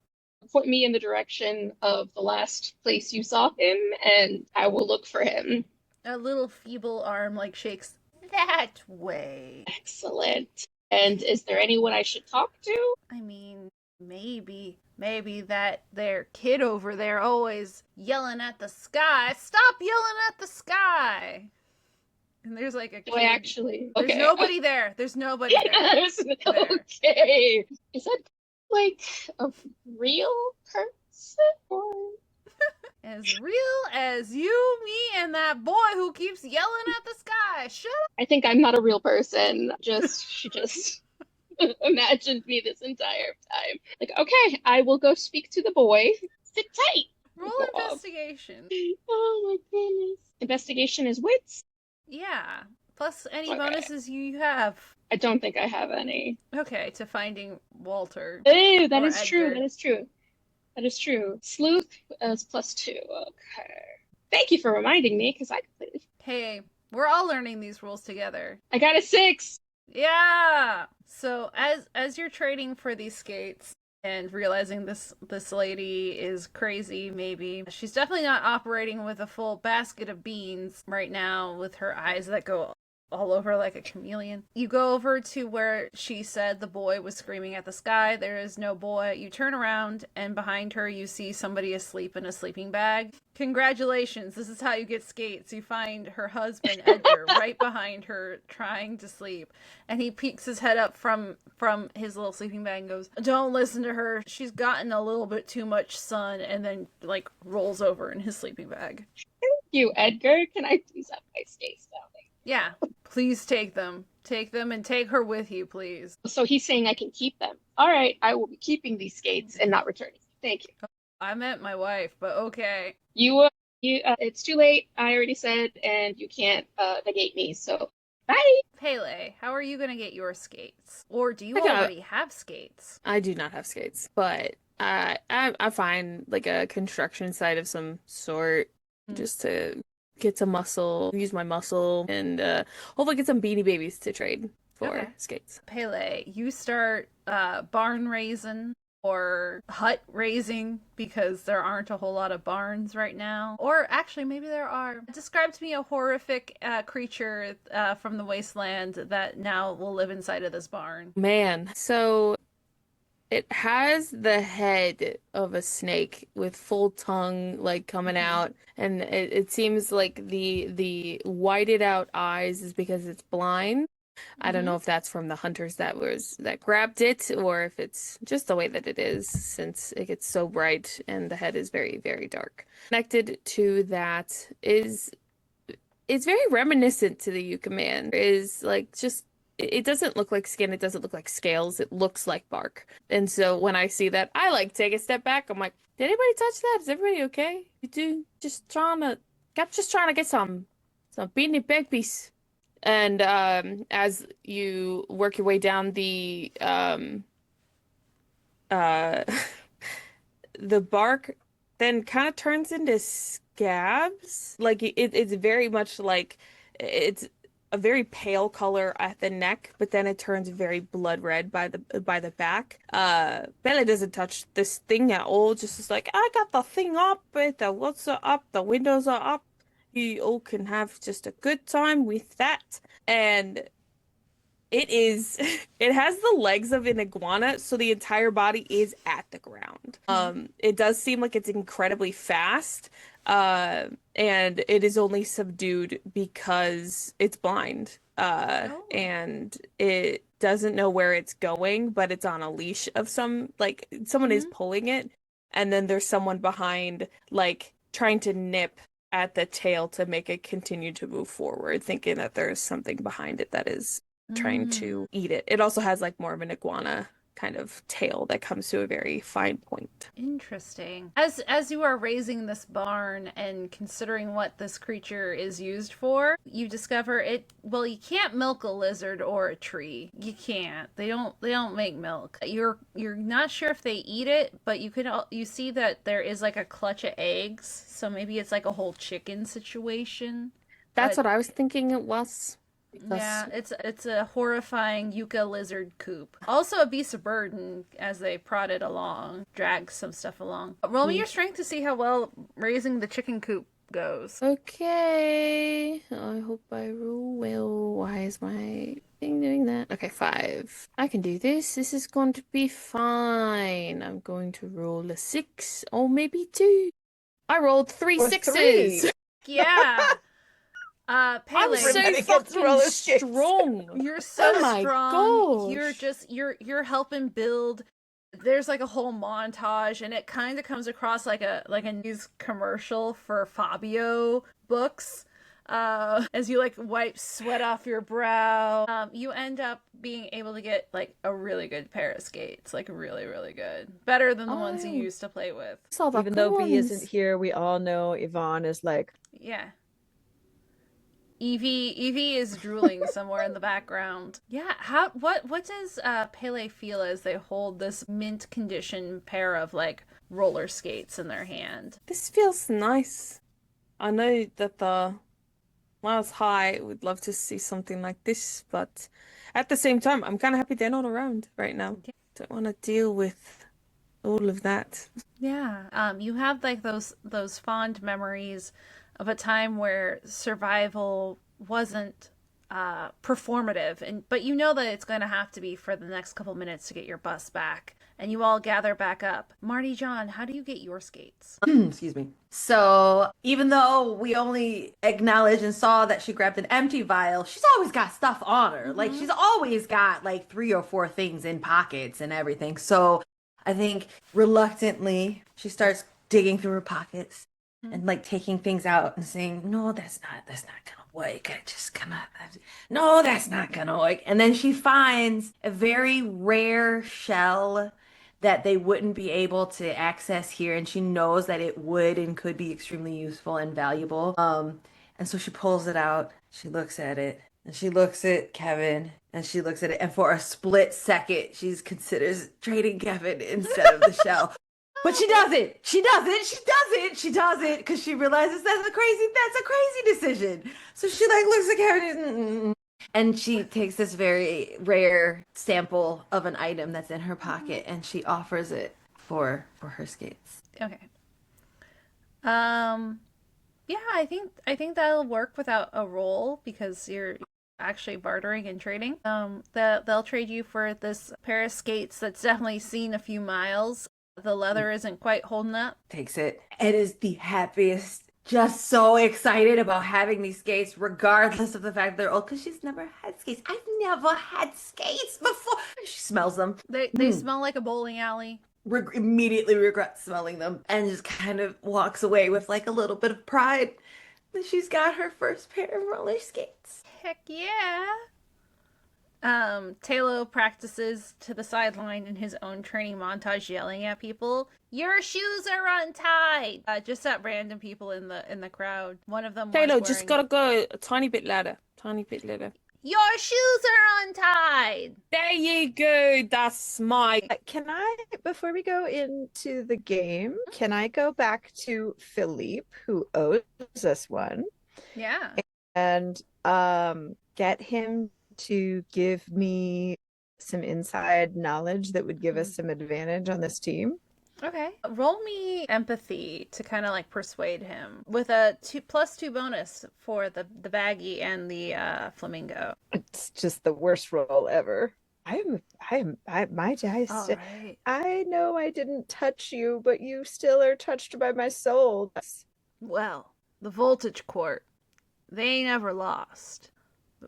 point me in the direction of the last place you saw him, and I will look for him. A little feeble arm like shakes that way. Excellent. And is there anyone I should talk to? I mean, maybe that their kid over there always yelling at the sky. Stop yelling at the sky. And there's like a kid. Do I actually? There's Okay. nobody there. There's nobody there. Yes. Okay. Is that like a real person? Or... As real as you, me, and that boy who keeps yelling at the sky. Shut up. I think I'm not a real person. She just imagined me this entire time. Like, okay, I will go speak to the boy. Sit tight. Roll investigation. Oh my goodness. Investigation is wits? Yeah. Plus any Okay. bonuses you have. I don't think I have any. Okay, to finding Walter. Oh, that Or is true. Edgar. That is true. That is true. Sleuth is +2. Okay. Thank you for reminding me, because I completely... Hey, we're all learning these rules together. I got a 6! Yeah. So as you're trading for these skates and realizing this lady is crazy, maybe she's definitely not operating with a full basket of beans right now with her eyes that go all over like a chameleon. You go over to where she said the boy was screaming at the sky. There is no boy. You turn around, and behind her you see somebody asleep in a sleeping bag. Congratulations, this is how you get skates. You find her husband Edgar right behind her trying to sleep, and he peeks his head up from his little sleeping bag and goes, "Don't listen to her, she's gotten a little bit too much sun," and then like rolls over in his sleeping bag. You, Edgar, can I please have my skates now? Yeah, please take them and take her with you, please. So he's saying I can keep them. All right, I will be keeping these skates and not returning. Thank you. I meant my wife, but okay. It's too late. I already said, and you can't negate me. So bye. Pele, how are you gonna get your skates? Or do you I got- already have skates? I do not have skates, but I find like a construction site of some sort just to get some muscle, use my muscle, and hopefully get some Beanie Babies to trade for skates. Pele, you start barn raising or hut raising because there aren't a whole lot of barns right now. Or actually, maybe there are. Describe to me a horrific creature from the wasteland that now will live inside of this barn. Man, so it has the head of a snake with full tongue like coming out, and it seems like the whited out eyes is because it's blind. I don't know if that's from the hunters that grabbed it, or if it's just the way that it is, since it gets so bright and the head is very, very dark. Connected to that is it's very reminiscent to the Yucca Man. Is like just it doesn't look like skin, it doesn't look like scales, it looks like bark. And so when I see that, I like take a step back. I'm like, did anybody touch that? Is everybody okay? You do just trying to get some beanie babies. And as you work your way down the the bark then kind of turns into scabs. Like it's very much like it's a very pale color at the neck, but then it turns very blood red by the back. Pele doesn't touch this thing at all, just is like, I got the thing up, the walls are up, the windows are up. You all can have just a good time with that. And it has the legs of an iguana, so the entire body is at the ground. It does seem like it's incredibly fast, and it is only subdued because it's blind. And it doesn't know where it's going, but it's on a leash of someone is pulling it, and then there's someone behind, like, trying to nip at the tail to make it continue to move forward, thinking that there's something behind it that is trying to eat it. It also has like more of an iguana kind of tail that comes to a very fine point. Interesting. As you are raising this barn and considering what this creature is used for, you discover you can't milk a lizard or a tree. You can't. They don't make milk. You're not sure if they eat it, but you see that there is like a clutch of eggs, so maybe it's like a whole chicken situation. That's what I was thinking it was. Yeah, it's a horrifying yucca lizard coop. Also a beast of burden as they prod it along, drag some stuff along. Roll me your strength to see how well raising the chicken coop goes. Okay. I hope I roll well. Why is my thing doing that? Okay, 5. I can do this. This is going to be fine. I'm going to roll a 6 or maybe 2. I rolled 3 6s. Yeah. Pele, I'm so fucking strong. You're so Oh my strong. gosh. You're helping build. There's like a whole montage, and it kind of comes across like a news commercial for Fabio books. As you like wipe sweat off your brow, you end up being able to get like a really good pair of skates, like really, really good, better than the ones you used to play with. Even though B isn't here, we all know Yvonne is like, yeah. Evie is drooling somewhere in the background. Yeah, what does Pele feel as they hold this mint condition pair of like roller skates in their hand? This feels nice. I know that when I was high, I would love to see something like this, but at the same time, I'm kind of happy they're not around right now. Don't want to deal with all of that. Yeah, you have like those fond memories of a time where survival wasn't performative, but you know that it's going to have to be for the next couple minutes to get your bus back, and you all gather back up. Marnie John, how do you get your skates? Excuse me. So even though we only acknowledged and saw that she grabbed an empty vial, she's always got stuff on her. Like she's always got like 3 or 4 things in pockets and everything. So I think reluctantly she starts digging through her pockets and like taking things out and saying, "No, that's not gonna work. I just gonna, no, that's not gonna work." And then she finds a very rare shell that they wouldn't be able to access here, and she knows that it would and could be extremely useful and valuable. And so she pulls it out, she looks at it, and she looks at Kevin, and she looks at it, and for a split second, she considers trading Kevin instead of the shell. But she doesn't. She doesn't, because she realizes that's a crazy decision. So she like looks at Kevin and she takes this very rare sample of an item that's in her pocket and she offers it for her skates. Okay. Yeah, I think that'll work without a roll because you're actually bartering and trading. They'll trade you for this pair of skates that's definitely seen a few miles. The leather isn't quite holding up. Takes it. It is the happiest. Just so excited about having these skates, regardless of the fact they're old, because she's never had skates. I've never had skates before. She smells them. They smell like a bowling alley. Immediately regrets smelling them and just kind of walks away with like a little bit of pride that she's got her first pair of roller skates. Heck yeah. Talo practices to the sideline in his own training montage, yelling at people, "Your shoes are untied!" Just at random people in the crowd. One of them Talo, was just wearing... gotta go a tiny bit louder. Your shoes are untied! There you go. That's my... Can I, before we go into the game, can I go back to Philippe, who owes us one? Yeah. And get him to give me some inside knowledge that would give us some advantage on this team. Okay. Roll me empathy to kind of like persuade him with a +2 bonus for the baggie and the flamingo. It's just the worst roll ever. My dice. All right. I know I didn't touch you, but you still are touched by my soul. Well, the voltage court, they never lost,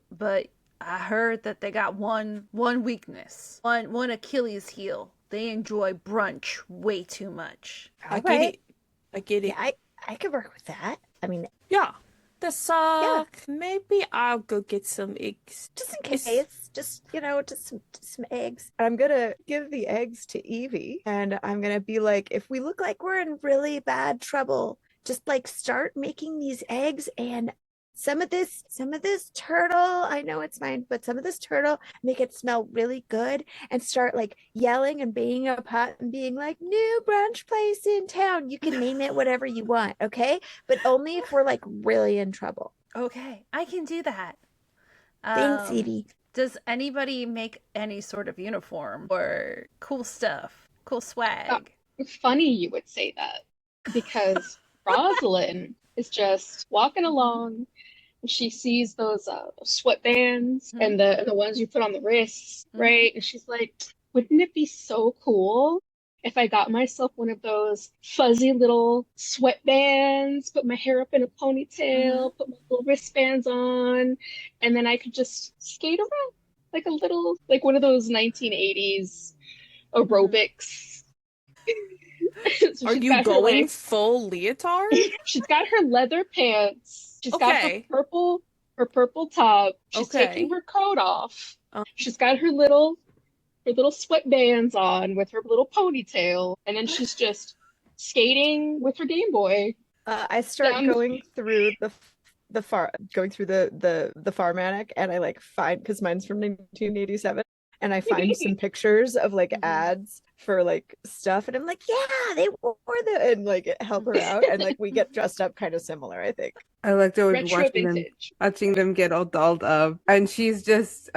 but I heard that they got one weakness, one Achilles heel. They enjoy brunch way too much. I get it. Yeah, I could work with that. I mean, Yeah. Maybe I'll go get some eggs. just in case, just some eggs. I'm gonna give the eggs to Evie, and I'm gonna be like, if we look like we're in really bad trouble, just like start making these eggs and some of this turtle, I know it's mine, but some of this turtle, make it smell really good and start like yelling and banging a pot and being like, "New brunch place in town." You can name it whatever you want, okay? But only if we're like really in trouble. Okay, I can do that. Thanks, Evie. Does anybody make any sort of uniform or cool stuff, cool swag? Funny you would say that because Rosalind is just walking along. She sees those sweatbands and the ones you put on the wrists, right? And she's like, wouldn't it be so cool if I got myself one of those fuzzy little sweatbands, put my hair up in a ponytail, put my little wristbands on, and then I could just skate around like a little, like one of those 1980s aerobics. So Are you going full leotard? She's got her leather pants. She's got her purple top. She's taking her coat off. She's got her little sweatbands on with her little ponytail, and then she's just skating with her Game Boy. I start going through the Farmanic, and I like find, because mine's from 1987, and I find some pictures of like ads for like stuff, and I'm like, yeah, they wore them, and like help her out, and like we get dressed up kind of similar, I think. I like to watching them get all dolled up, and she's just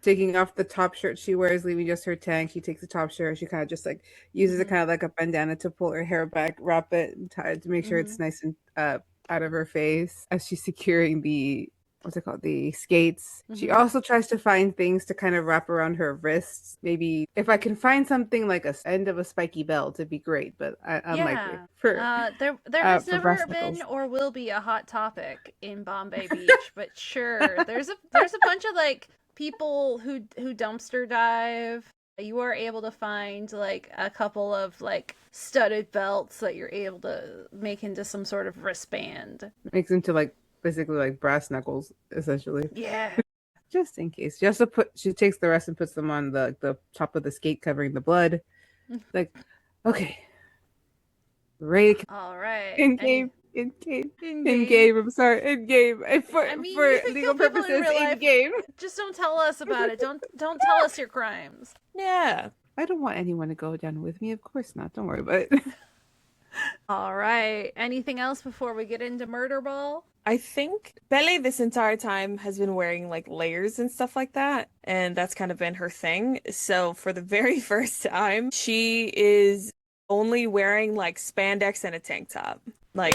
taking off the top shirt she wears, leaving just her tank. She takes the top shirt, she kind of just like uses it kind of like a bandana to pull her hair back, wrap it, and tie it to make sure it's nice and out of her face as she's securing the what's it called? The skates. She also tries to find things to kind of wrap around her wrists. Maybe if I can find something like a end of a spiky belt, it'd be great, but unlikely. There has never brass been knuckles. or will be a hot topic in Bombay Beach, but sure, there's a bunch of like people who dumpster dive. You are able to find like a couple of like studded belts that you're able to make into some sort of wristband. Makes into like basically like brass knuckles, essentially. Yeah. Just in case. She takes the rest and puts them on the top of the skate covering the blood. Like, okay. Ready. All right. In game. I'm sorry. In game. For legal purposes, in game. Just don't tell us about it. Don't tell us your crimes. Yeah. I don't want anyone to go down with me. Of course not. Don't worry about it. All right. Anything else before we get into Murderball? I think Pele this entire time has been wearing like layers and stuff like that, and that's kind of been her thing. So for the very first time, she is only wearing like spandex and a tank top. Like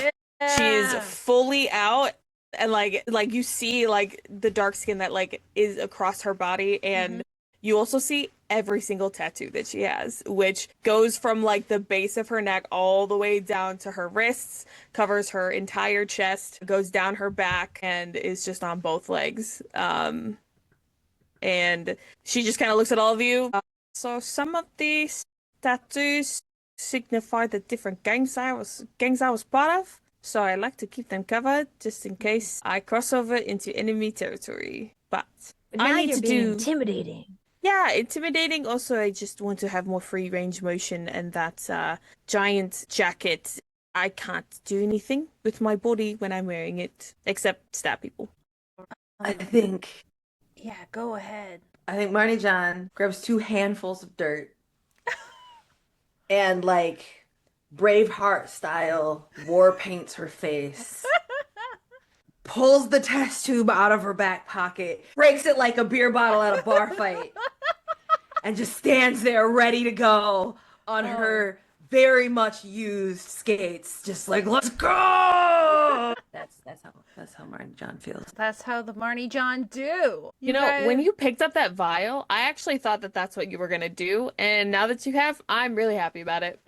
she is fully out, and like you see like the dark skin that like is across her body, and you also see every single tattoo that she has, which goes from like the base of her neck all the way down to her wrists, covers her entire chest, goes down her back, and is just on both legs. And she just kind of looks at all of you. So some of these tattoos signify the different gangs I was part of. So I like to keep them covered just in case I cross over into enemy territory. But now I need to do intimidating. Yeah, intimidating. Also, I just want to have more free range motion, and that giant jacket. I can't do anything with my body when I'm wearing it, except stab people. I think. Yeah, go ahead. I think Marnie John grabs 2 handfuls of dirt and, like, Braveheart style, war paints her face. Pulls the test tube out of her back pocket, breaks it like a beer bottle at a bar fight, and just stands there ready to go on her very much used skates, just like, let's go. That's how Marnie John feels. That's how the Marnie John do. You know, when you picked up that vial, I actually thought that that's what you were gonna do, and now that you have, I'm really happy about it.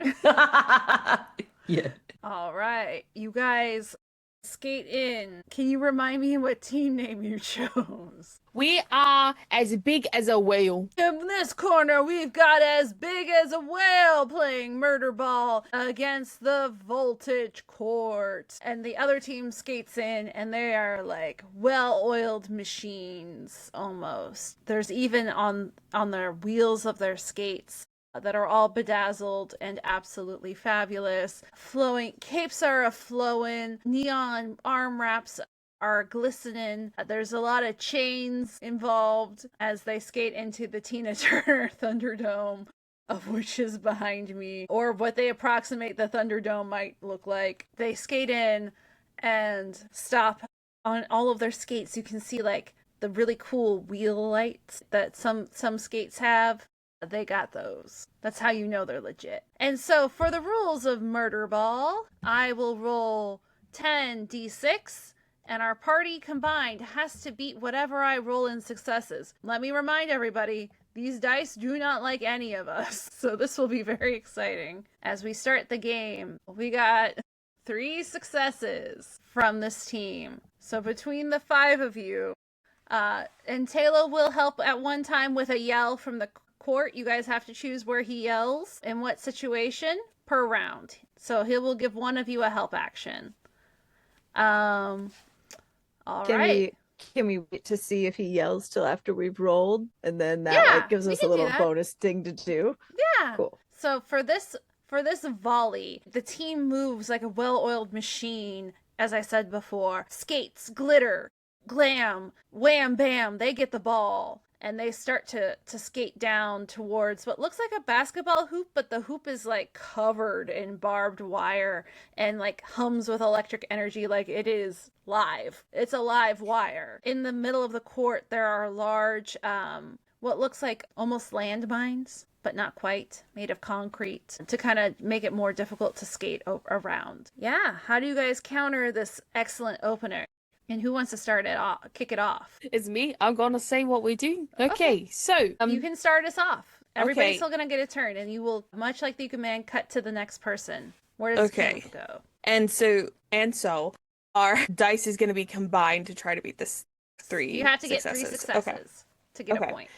Yeah. All right, you guys skate in. Can you remind me what team name you chose? We are as big as a whale. In this corner, we've got As Big as a Whale playing Murderball against the Voltage Court. And the other team skates in, and they are like well-oiled machines, almost. There's even on their wheels of their skates that are all bedazzled and absolutely fabulous. Flowing capes are a-flowing, neon arm wraps are glistening. There's a lot of chains involved as they skate into the Tina Turner Thunderdome, of which is behind me, or what they approximate the Thunderdome might look like. They skate in and stop on all of their skates. You can see like the really cool wheel lights that some skates have. They got those. That's how you know they're legit. And so for the rules of Murderball, I will roll 10d6, and our party combined has to beat whatever I roll in successes. Let me remind everybody, these dice do not like any of us, so this will be very exciting. As we start the game, we got 3 successes from this team. So between the 5 of you, and Taylor will help at one time with a yell from the court. You guys have to choose where he yells in what situation per round. So he will give one of you a help action. All right. Can we wait to see if he yells till after we've rolled, and then that like gives us a little bonus thing to do? Yeah. Cool. So for this volley, the team moves like a well-oiled machine. As I said before, skates, glitter, glam, wham, bam. They get the ball. And they start to skate down towards what looks like a basketball hoop, but the hoop is like covered in barbed wire and like hums with electric energy like it is live. It's a live wire. In the middle of the court, there are large, what looks like almost landmines, but not quite, made of concrete to kind of make it more difficult to skate around. Yeah, how do you guys counter this excellent opener? And who wants to start it off? Kick it off. It's me. I'm gonna say what we do. Okay, so you can start us off. Everybody's okay. still gonna get a turn, and you will, much like the command, cut to the next person. Where does it go? And so our dice is gonna be combined to try to beat this 3 You have to successes. get 3 successes to get a point.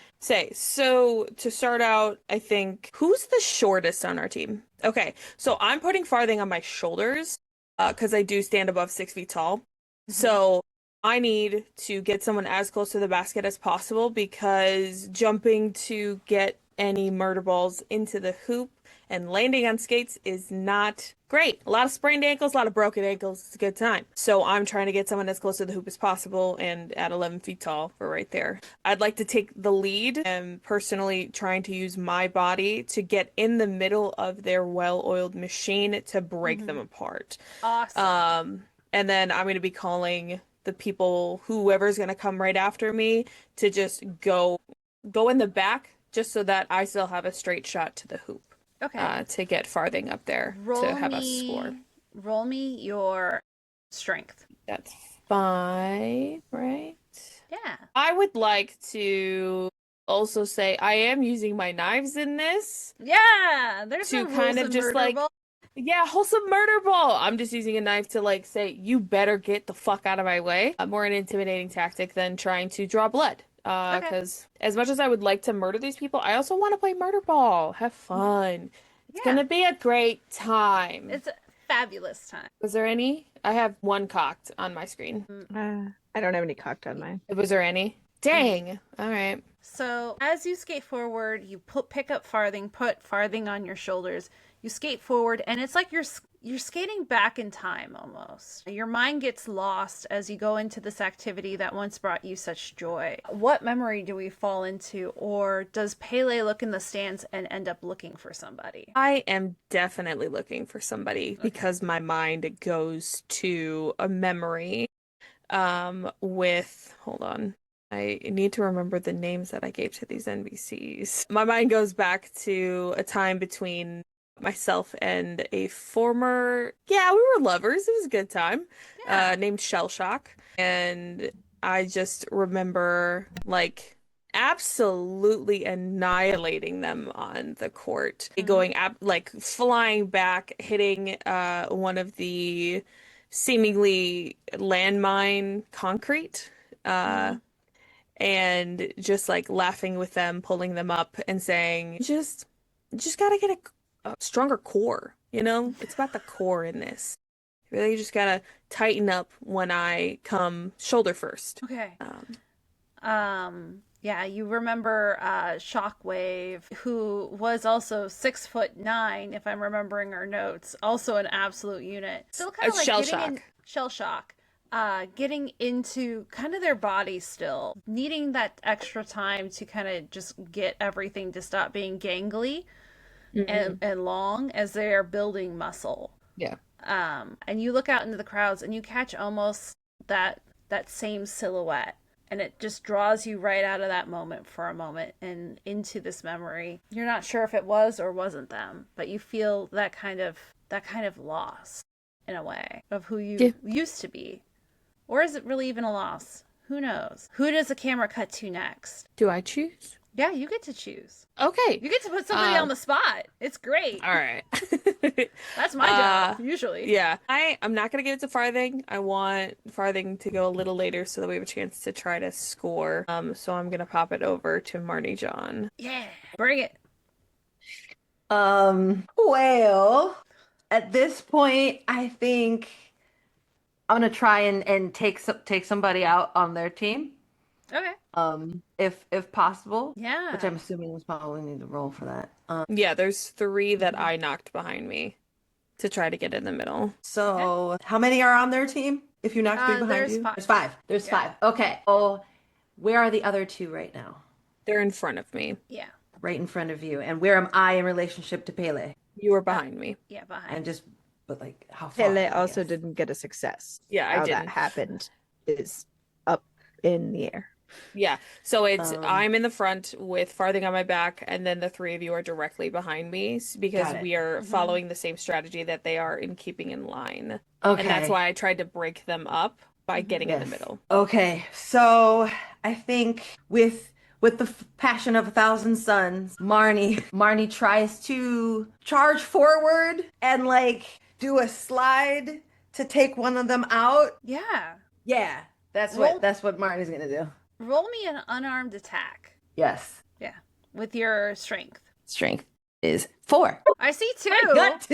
So to start out, I think, who's the shortest on our team? Okay, so I'm putting Farthing on my shoulders because I do stand above 6 feet tall. So I need to get someone as close to the basket as possible because jumping to get any murder balls into the hoop and landing on skates is not great. A lot of sprained ankles, a lot of broken ankles. It's a good time. So I'm trying to get someone as close to the hoop as possible and at 11 feet tall for right there. I'd like to take the lead and personally trying to use my body to get in the middle of their well-oiled machine to break them apart. Awesome. And then I'm going to be calling the people, whoever's going to come right after me, to just go in the back just so that I still have a straight shot to the hoop. Okay. To get Farthing up there to have us score. Roll me your strength. That's 5, right? Yeah. I would like to also say I am using my knives in this. Yeah, there's to a kind of just like Murderball. Yeah, wholesome Murderball. I'm just using a knife to like say, you better get the fuck out of my way. More an intimidating tactic than trying to draw blood. Because as much as I would like to murder these people, I also want to play Murderball. Have fun. It's gonna be a great time. It's a fabulous time. Was there any? I have 1 cocked on my screen. I don't have any cocked on mine. Was there any? Dang. All right. So as you skate forward, you pick up Farthing, put Farthing on your shoulders. You skate forward, and it's like you're skating back in time almost. Your mind gets lost as you go into this activity that once brought you such joy. What memory do we fall into, or does Pele look in the stands and end up looking for somebody? I am definitely looking for somebody because my mind goes to a memory with, hold on. I need to remember the names that I gave to these NPCs. My mind goes back to a time between myself and a former, we were lovers. It was a good time. Named Shell Shock. And I just remember like absolutely annihilating them on the court. Going like flying back, hitting one of the seemingly landmine concrete. And just like laughing with them, pulling them up and saying, just gotta get a stronger core, you know? It's about the core in this. Really just gotta tighten up when I come shoulder first. Okay. Yeah, you remember Shockwave, who was also 6'9", if I'm remembering our notes. Also an absolute unit. Still kind of like Shell Shock. Getting into kind of their body still, needing that extra time to kind of just get everything to stop being gangly and long as they are building muscle. Yeah. And you look out into the crowds and you catch almost that same silhouette, and it just draws you right out of that moment for a moment and into this memory. You're not sure if it was or wasn't them, but you feel that kind of loss in a way of who you used to be. Or is it really even a loss? Who knows? Who does the camera cut to next? Do I choose? Yeah, you get to choose. Okay. You get to put somebody on the spot. It's great. All right. That's my job, usually. Yeah. I'm not going to give it to Farthing. I want Farthing to go a little later so that we have a chance to try to score. So I'm going to pop it over to Marnie John. Yeah. Bring it. Well, at this point, I think I'm gonna try and take somebody out on their team. Okay. If possible. Yeah. Which I'm assuming was probably need to roll for that. Yeah, there's 3 that I knocked behind me to try to get in the middle. So how many are on their team? If you knocked me behind you? 5. There's 5. There's 5. Okay. Oh, where are the other 2 right now? They're in front of me. Yeah. Right in front of you. And where am I in relationship to Pele? You were behind me. Yeah, behind. And just, but like how far? Pele also didn't get a success. Yeah, I How didn't. that happened is up in the air. Yeah, so it's I'm in the front with Farthing on my back, and then the 3 of you are directly behind me because we are following the same strategy that they are in keeping in line. Okay. And that's why I tried to break them up by getting in the Yes. middle. Okay, so I think with the passion of 1,000 suns, Marnie tries to charge forward and like do a slide to take one of them out. Yeah. Yeah, that's Roll- what Marnie's gonna do. Roll me an unarmed attack. Yes. Yeah. With your strength. Strength is 4. I see 2. I got 2.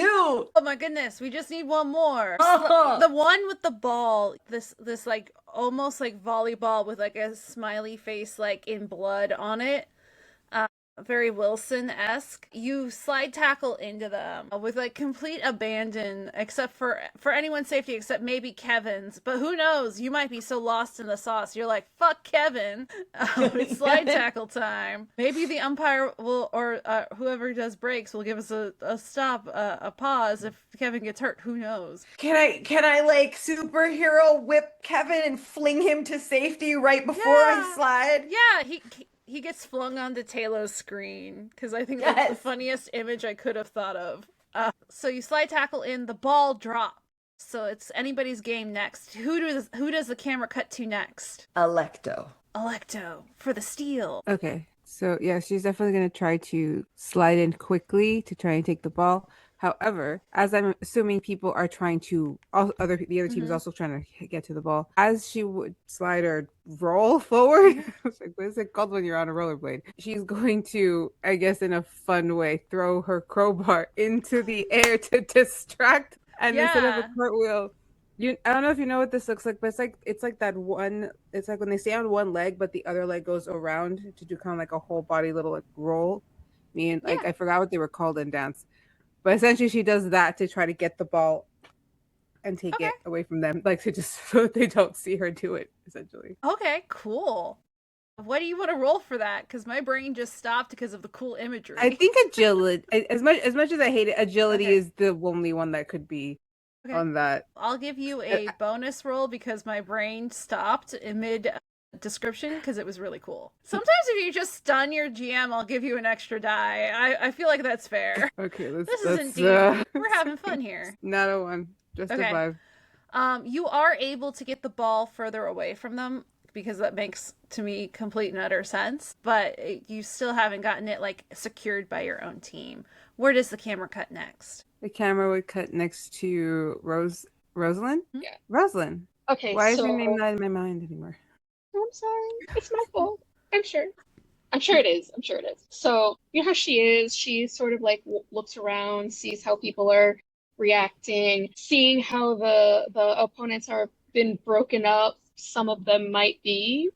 Oh my goodness, we just need one more. Oh. The one with the ball, this like almost like volleyball with like a smiley face like in blood on it. Very Wilson-esque. You slide tackle into them with like complete abandon, except for anyone's safety except maybe Kevin's. But who knows? You might be so lost in the sauce. You're like, fuck Kevin. It's slide tackle time. Maybe the umpire will, or whoever does breaks will give us a stop, a pause if Kevin gets hurt. Who knows? Can I like superhero whip Kevin and fling him to safety right before I slide? Yeah, he gets flung onto Taylor's screen because I think that's the funniest image I could have thought of. So you slide tackle in, the ball drops. So it's anybody's game next. Who does the camera cut to next? Alecto for the steal. Okay. So yeah, she's definitely gonna try to slide in quickly to try and take the ball. However, as I'm assuming people are trying to, the other team is also trying to get to the ball. As she would slide or roll forward, I was like, what is it called when you're on a rollerblade? She's going to, I guess, in a fun way, throw her crowbar into the air to distract, and instead of a cartwheel. I don't know if you know what this looks like, but it's like that one. It's like when they stay on one leg, but the other leg goes around to do kind of like a whole body little like roll. I forgot what they were called in dance. But essentially, she does that to try to get the ball and take it away from them, like to just so they don't see her do it, essentially. Okay, cool. What do you want to roll for that? Because my brain just stopped because of the cool imagery. I think agility, as much as I hate it, agility is the only one that could be on that. I'll give you a bonus roll because my brain stopped in mid description because it was really cool. Sometimes if you just stun your GM, I'll give you an extra die. I feel like that's fair. Okay, this isn't deep. We're having fun here. Not a 1, just a 5. You are able to get the ball further away from them because that makes to me complete and utter sense. But you still haven't gotten it like secured by your own team. Where does the camera cut next? The camera would cut next to Rosalind. Yeah, Rosalind. Okay. Why is your name not in my mind anymore? I'm sorry. It's my fault. I'm sure it is. So, you know how she is? She sort of like looks around, sees how people are reacting, seeing how the opponents are been broken up. Some of them might be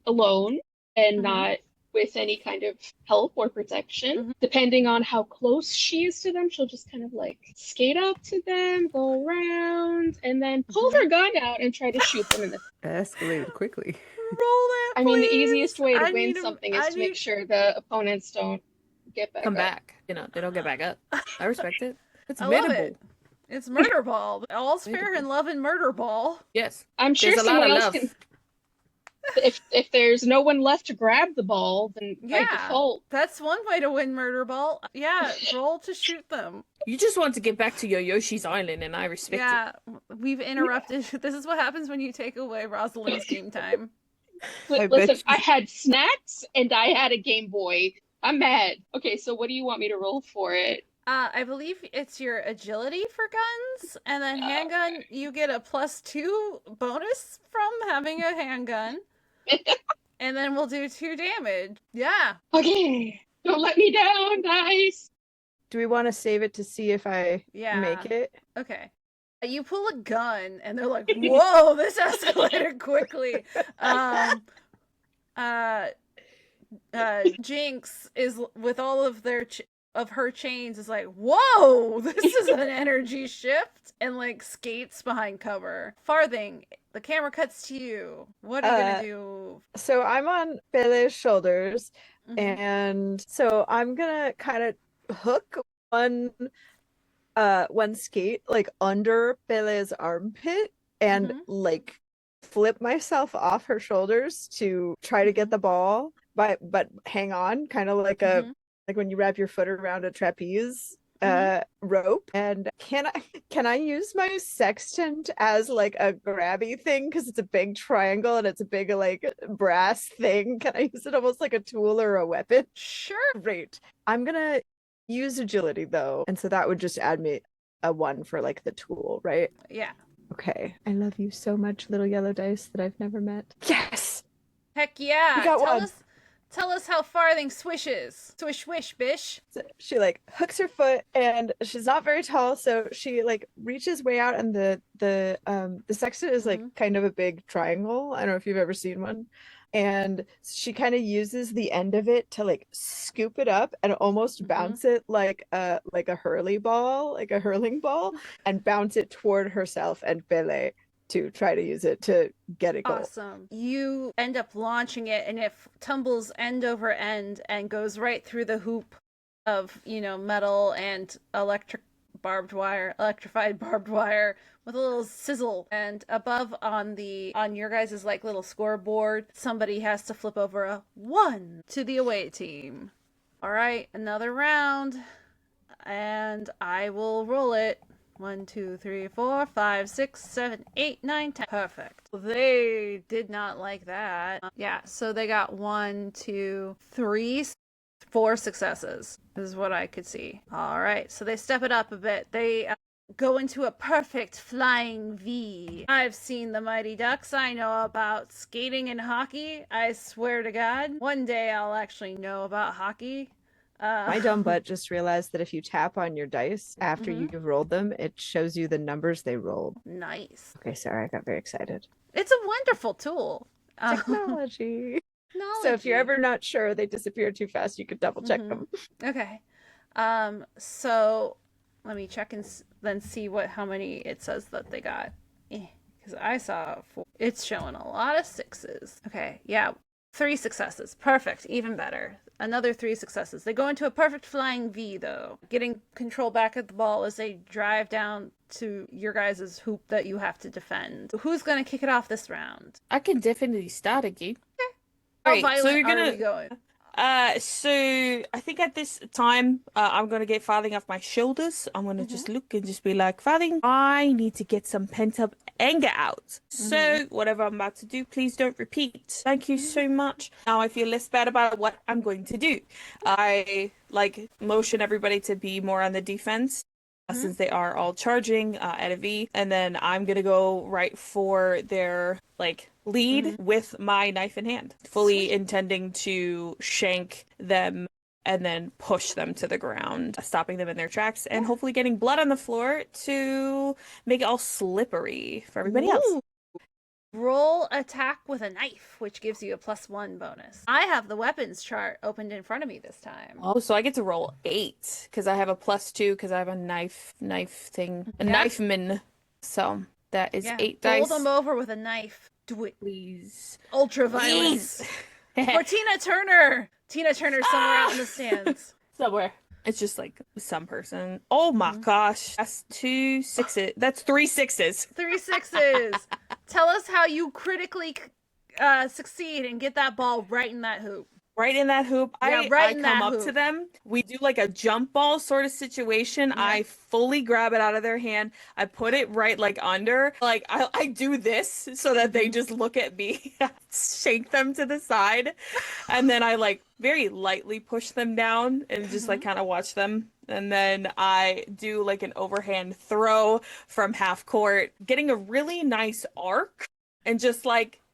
alone and not with any kind of help or protection. Depending on how close she is to them, she'll just kind of like skate up to them, go around, and then pull her gun out and try to shoot them in the escalated quickly. Roll that, I mean, the easiest way to I win need something is to make sure the opponents don't get back Come up. back. You know, they don't get back up. I respect it. It's I love Murderball. it. It's Murderball. All's fair in love and Murderball. Yes. I'm sure There's a lot someone of else love. can. If there's no one left to grab the ball, then by default, that's one way to win Murderball. Yeah, roll to shoot them. You just want to get back to your Yoshi's Island, and I respect it. We've interrupted. This is what happens when you take away Rosalind's game time. Listen, I had snacks and I had a Game Boy. I'm mad. Okay, so what do you want me to roll for it? I believe it's your agility for guns, and then handgun, you get a +2 bonus from having a handgun. And then we'll do 2 damage. Yeah. Okay. Don't let me down, guys. Do we want to save it to see if I make it? Okay. You pull a gun, and they're like, whoa, this escalated quickly. Jinx is, with all of their her chains, is like, whoa, this is an energy shift, and like skates behind cover. Farthing, the camera cuts to you. What are you gonna do? So I'm on Pele's shoulders, and so I'm gonna kind of hook one skate like under Pele's armpit and like flip myself off her shoulders to try to get the ball, but hang on, kind of like a like when you wrap your foot around a trapeze rope. And can I use my sextant as like a grabby thing, because it's a big triangle and it's a big like brass thing? Can I use it almost like a tool or a weapon? Sure. Great. I'm gonna use agility though, and so that would just add me a 1 for like the tool, right? Yeah. Okay. I love you so much, little yellow dice that I've never met. Yes. Heck yeah. We got one. Tell us how Farthing swishes. Swish, swish, bish. So she like hooks her foot, and she's not very tall, so she like reaches way out, and the sextant is like kind of a big triangle. I don't know if you've ever seen one. And she kind of uses the end of it to like scoop it up and almost bounce it like a hurling ball, and bounce it toward herself and Pele to try to use it to get a goal. Awesome. You end up launching it, and it tumbles end over end and goes right through the hoop of, metal and electrified barbed wire with a little sizzle. And above on your guys' like little scoreboard, somebody has to flip over a 1 to the away team. All right, another round, and I will roll it. 1, 2, 3, 4, 5, 6, 7, 8, 9, 10. Perfect. They did not like that. Yeah, so they got 1, 2, 3, 4 successes, is what I could see. All right, so they step it up a bit. They go into a perfect flying V. I've seen the Mighty Ducks. I know about skating and hockey. I swear to God, one day I'll actually know about hockey. My dumb butt just realized that if you tap on your dice after you've rolled them, it shows you the numbers they rolled. Nice. Okay, sorry, I got very excited. It's a wonderful tool. Technology. So if you're ever not sure they disappear too fast, you could double check them. Okay. So let me check and then see how many it says that they got. Because I saw 4. It's showing a lot of 6s. Okay, yeah. 3 successes. Perfect. Even better. Another 3 successes. They go into a perfect flying V, though, getting control back at the ball as they drive down to your guys' hoop that you have to defend. Who's going to kick it off this round? I can definitely start again. Okay. How Right, violent so you're are we going? So I think at this time, I'm gonna get Farthing off my shoulders. I'm gonna just look and just be like, Farthing, I need to get some pent up anger out. So whatever I'm about to do, please don't repeat. Thank you so much. Now I feel less bad about what I'm going to do. I motion everybody to be more on the defense. Since they are all charging at Evie, and then I'm gonna go right for their lead with my knife in hand, fully intending to shank them and then push them to the ground, stopping them in their tracks, and hopefully getting blood on the floor to make it all slippery for everybody else. Roll attack with a knife, which gives you a +1 bonus. I have the weapons chart opened in front of me this time. Oh, so I get to roll 8 because I have a +2 because I have a knife thing, a knifeman. So that is 8 dice. Roll them over with a knife. Do it, please. Ultra violence for Tina Turner. Tina Turner's somewhere out in the stands. Somewhere. It's just some person. Oh my gosh. That's 2 6s. That's 3 6s. 3 6s. Tell us how you critically succeed and get that ball right in that hoop. Right in that hoop. Yeah, I come up to them. We do a jump ball sort of situation. Yeah. I fully grab it out of their hand. I put it right under. I do this so that they just look at me. Shake them to the side. And then I very lightly push them down and just kind of watch them. And then I do an overhand throw from half court, getting a really nice arc and just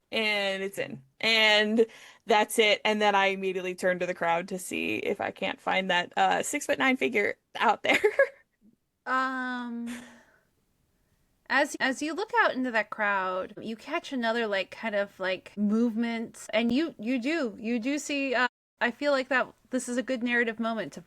and it's in. And that's it. And then I immediately turn to the crowd to see if I can't find that 6'9" figure out there. As you look out into that crowd, you catch another movement, and you do see. I feel like that this is a good narrative moment to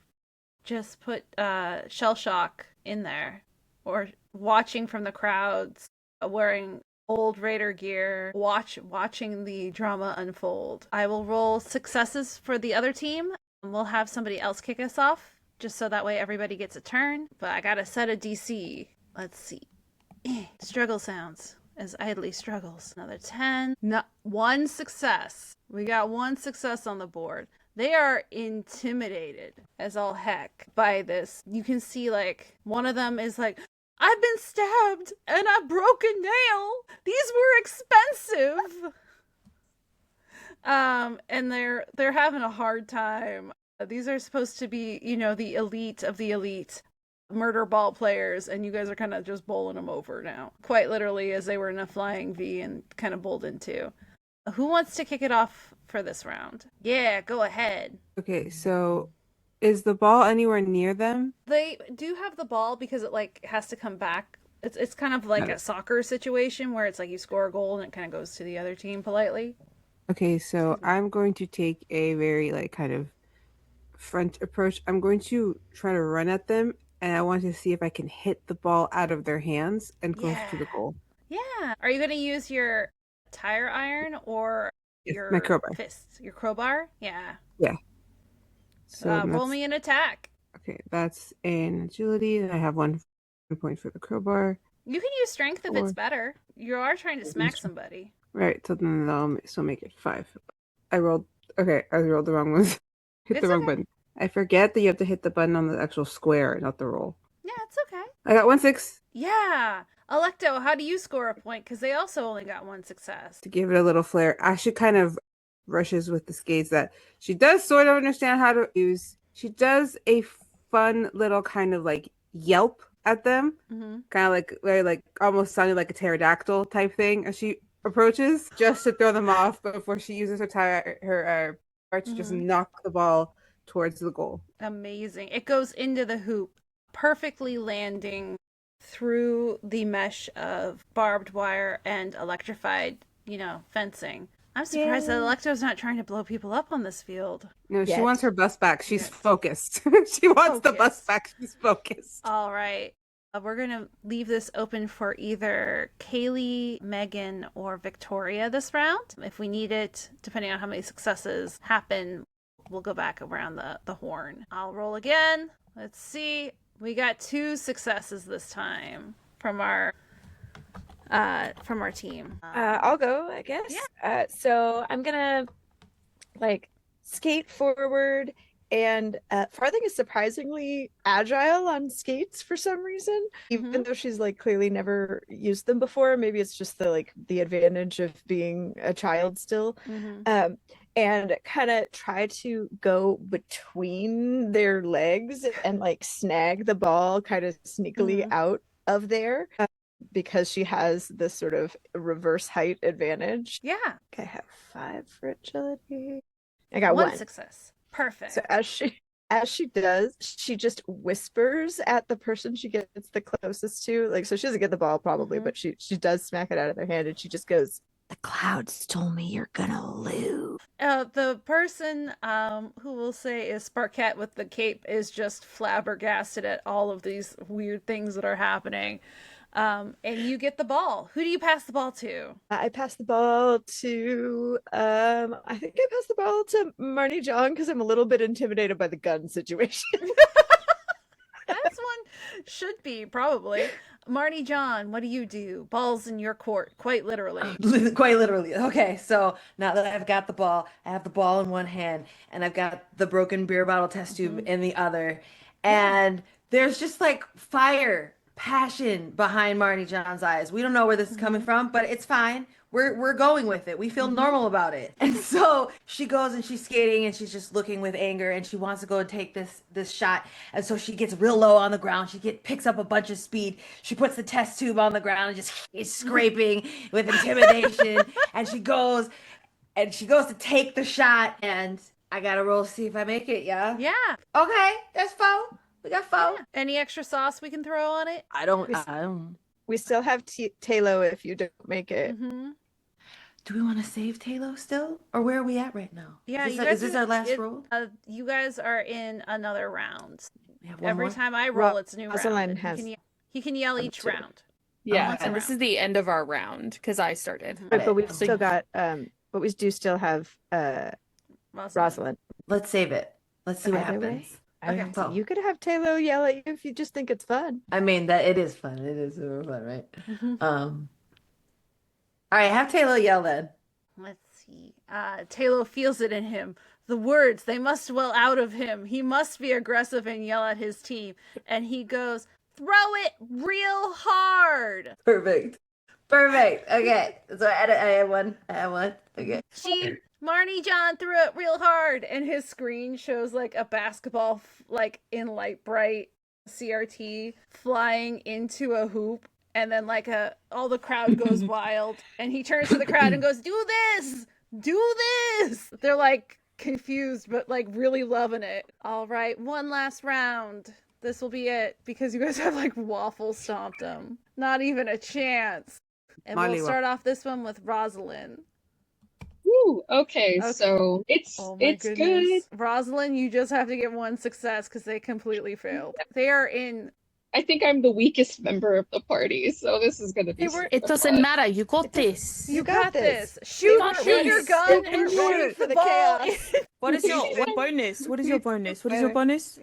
just put Shell Shock in there, or watching from the crowds, wearing old Raider gear, watching the drama unfold. I will roll successes for the other team. We'll have somebody else kick us off, just so that way everybody gets a turn. But I gotta set a DC. Let's see. Struggle sounds as idly struggles. Another 10. No, 1 success. We got 1 success on the board. They are intimidated as all heck by this. You can see, like, one of them is like, I've been stabbed and I broke a nail. These were expensive. And they're having a hard time. These are supposed to be, you know, the elite of the elite Murderball players, and you guys are kind of just bowling them over now. Quite literally, as they were in a flying V and kind of bowled into. Who wants to kick it off for this round? Yeah, go ahead. Okay, so is the ball anywhere near them? They do have the ball because it like has to come back. It's kind of like a soccer situation where it's like you score a goal and it kind of goes to the other team politely. Okay, so I'm going to take a very like kind of front approach. I'm going to try to run at them, and I want to see if I can hit the ball out of their hands and close to the goal. Yeah. Are you going to use your tire iron or my crowbar. Fist? Your crowbar? Yeah. Yeah. So roll me an attack. Okay, that's an agility, and I have 1 point for the crowbar. You can use strength if it's better. You are trying to smack somebody. Right, so then I'll still make it 5. I rolled the wrong ones. Hit the wrong button. I forget that you have to hit the button on the actual square, not the roll. Yeah, it's okay. I got 1 6. Yeah. Alecto, how do you score a point? Because they also only got 1 success. To give it a little flair, Ashley kind of rushes with the skates that she does sort of understand how to use. She does a fun little kind of like yelp at them, kind of like very like almost sounding like a pterodactyl type thing as she approaches, just to throw them off before she uses her to just knock the ball towards the goal. Amazing. It goes into the hoop, perfectly landing through the mesh of barbed wire and electrified, fencing. I'm surprised that Alecto's not trying to blow people up on this field. No, she wants her bus back. She's focused. She wants the bus back. She's focused. All right. We're going to leave this open for either Kaylee, Megan, or Victoria this round. If we need it, depending on how many successes happen, we'll go back around the horn. I'll roll again. Let's see. We got 2 successes this time from our team. I'll go, I guess. Yeah. So I'm gonna skate forward, and Farthing is surprisingly agile on skates for some reason, even though she's clearly never used them before. Maybe it's just the advantage of being a child still. And kind of try to go between their legs and snag the ball kind of sneakily out of there, because she has this sort of reverse height advantage. Yeah. I have 5 for agility. I got 1 success. Perfect. So as she does, she just whispers at the person she gets the closest to. So she doesn't get the ball probably, but she does smack it out of their hand, and she just goes, "The clouds told me you're gonna lose." The person who we'll say is Sparkette with the cape is just flabbergasted at all of these weird things that are happening. And you get the ball. Who do you pass the ball to? I pass the ball to I think I pass the ball to Marnie John, because I'm a little bit intimidated by the gun situation. That's one should be probably. Marnie John, what do you do? Ball's in your court, quite literally. Quite literally. Okay, so now that I've got the ball, I have the ball in one hand, and I've got the broken beer bottle test tube in the other, and there's just fire, passion behind Marnie John's eyes. We don't know where this is coming from, but it's fine. We're going with it. We feel normal about it. And so she goes and she's skating and she's just looking with anger, and she wants to go and take this shot. And so she gets real low on the ground. Picks up a bunch of speed. She puts the test tube on the ground and just is scraping with intimidation. And she goes to take the shot, and I gotta roll to see if I make it. Yeah. Yeah. Okay, that's 4. We got 4. Yeah. Any extra sauce we can throw on it? I don't. We still have Talo if you don't make it. Do we want to save Talo still? Or where are we at right now? Yeah, is this our last roll? You guys are in another round. Every time I roll, it's a new Rosalind round. He can yell each round. Yeah, and this is the end of our round because I started. But we've still got but we do still have Rosalind. Let's save it. Let's see what happens. Okay. You could have Talo yell at you if you just think it's fun. I mean, that it is fun. It is super fun, right? All right, have Talo yell then. Let's see. Talo feels it in him. The words, they must well out of him. He must be aggressive and yell at his team. And he goes, throw it real hard. Perfect. Okay. So I have one. Okay. Marnie John threw it real hard. And his screen shows like a basketball, like in light bright CRT flying into a hoop. And then like all the crowd goes wild. And he turns to the crowd and goes, do this. They're like confused, but like really loving it. All right, one last round. This will be it because you guys have like waffle stomped them. Not even a chance. And we'll start off this one with Rosalind. Woo, okay, so it's good. Rosalind, you just have to get one success because they completely failed. They are in. I think I'm the weakest member of the party, so this is gonna be. It doesn't matter. You got this. You got this. Shoot your gun and shoot for the chaos. What bonus? What is your bonus?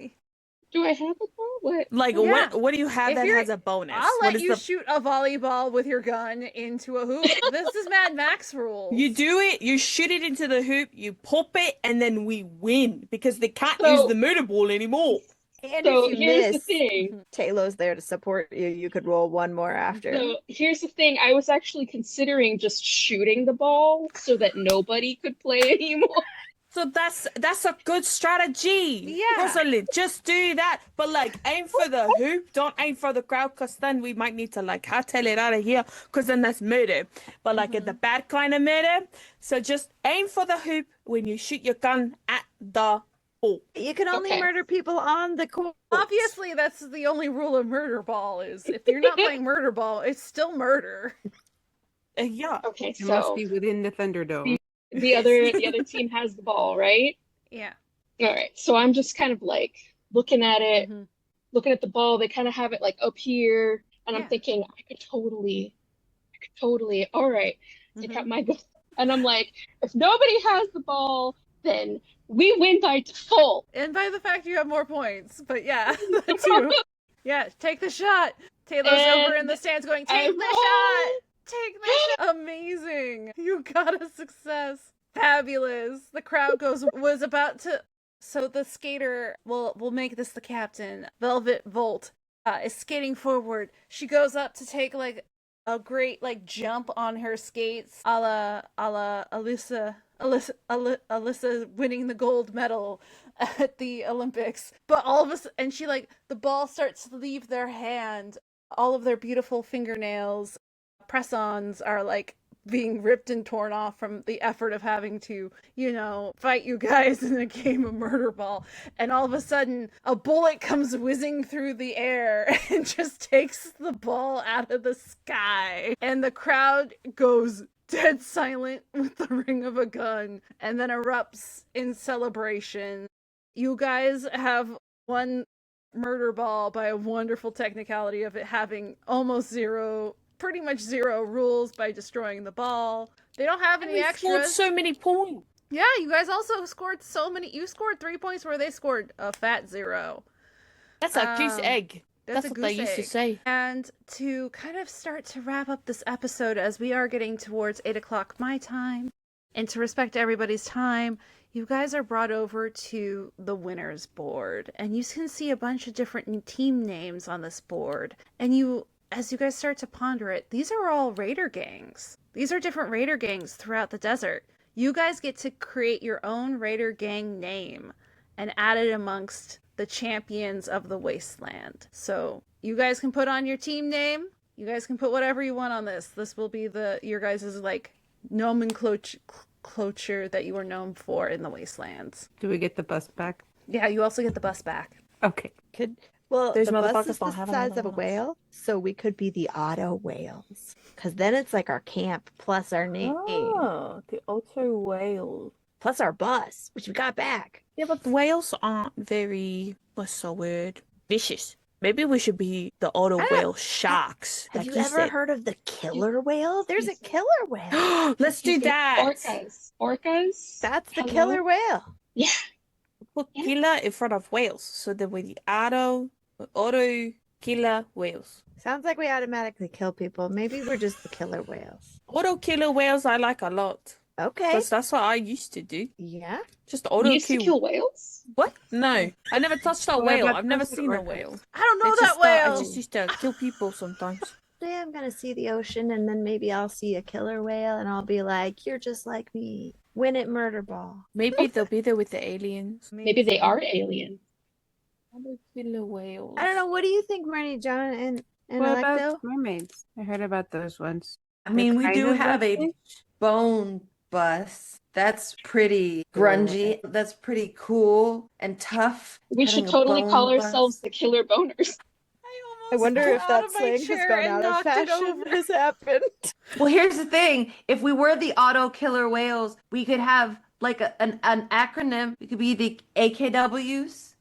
Do I have a ball? What? Like what do you have that has a bonus? I'll let you shoot a volleyball with your gun into a hoop. This is Mad Max rules. You do it, you shoot it into the hoop, you pop it, and then we win because they can't use the Murderball anymore. And so if you here's miss, the thing. Taylor's there to support you. You could roll one more after. So here's the thing. I was actually considering just shooting the ball so that nobody could play anymore. So that's a good strategy. Yeah. Rosalind, just do that. But like aim for the hoop. Don't aim for the crowd because then we might need to like hightail it out of here because then that's murder. But like the bad kind of murder. So just aim for the hoop when you shoot your gun at the ball. You can only murder people on the court. Obviously, that's the only rule of Murderball is if you're not playing Murderball, it's still murder. Yeah. Okay, It must be within the Thunderdome. The other team has the ball, right? Yeah. All right. So I'm just kind of like looking at it, looking at the ball. They kind of have it like up here, and I'm thinking I could totally. All right, take out my gun, and I'm like, if nobody has the ball, then we win by default. And by the fact you have more points, but yeah, that too. Yeah, take the shot. Taylor's over in the stands going, take the shot. Take the shot. Amazing. You got a success. Fabulous. The crowd was about to. So the skater, we'll make this the captain. Velvet Volt is skating forward. She goes up to take like a great like jump on her skates, a la Alyssa winning the gold medal at the Olympics. But all of us, and she like the ball starts to leave their hand. All of their beautiful fingernails, press-ons are like being ripped and torn off from the effort of having to, fight you guys in a game of Murderball. And all of a sudden, a bullet comes whizzing through the air and just takes the ball out of the sky. And the crowd goes dead silent with the ring of a gun and then erupts in celebration. You guys have won Murderball by a wonderful technicality of it having pretty much zero rules by destroying the ball. They don't have any extras. Scored so many points. Yeah, you guys also scored so many. You scored 3 points where they scored a fat 0. That's a goose egg. That's what they used to say. And to kind of start to wrap up this episode as we are getting towards 8 o'clock my time, and to respect everybody's time, you guys are brought over to the winners board. And you can see a bunch of different team names on this board. And as you guys start to ponder it, these are all raider gangs. These are different raider gangs throughout the desert. You guys get to create your own raider gang name and add it amongst the champions of the Wasteland. So you guys can put on your team name. You guys can put whatever you want on this. This will be your guys' like nomenclature that you are known for in the Wastelands. Do we get the bus back? Yeah, you also get the bus back. Okay. Well, There's the bus motherfuckers is the don't have size another of a bus. whale, so we could be the Otto whales. Because then it's like our camp plus our name. Oh, the Otto whale. Plus our bus, which we got back. Yeah, but whales aren't very, what's the word? Vicious. Maybe we should be the Otto whale sharks. Have like you ever said. heard of the killer whale? There's a killer whale. Let's do that. Orcas. That's the killer whale. Yeah. Put killer in front of whales. So then we're the Otto killer whales. Sounds like we automatically kill people. Maybe we're just the killer whales. Auto killer whales I like a lot. Okay. Because that's what I used to do. Yeah. Just You auto used to kill whales? What? No, I never touched a What whale. about I've never those seen a orcas? whale. I don't know It's that just, whale. I just used to kill people sometimes. Someday I'm gonna see the ocean, and then maybe I'll see a killer whale, and I'll be like, "You're just like me." Win at Murderball. Maybe they'll be there with the aliens. Maybe they are alien. Killer whales. I don't know. What do you think, Marnie John and What Alecto? about mermaids? I heard about those ones. I mean, we They're do kind of have like a fish. bone bus. That's pretty grungy. That's pretty cool and tough. We should having a totally call bone ourselves bus. the Killer Boners. I wonder if fell out that of my slang has chair gone and out of knocked it fashion. over. Has happened. Well, here's the thing. If we were the auto killer whales, we could have like an acronym. It could be the AKWs.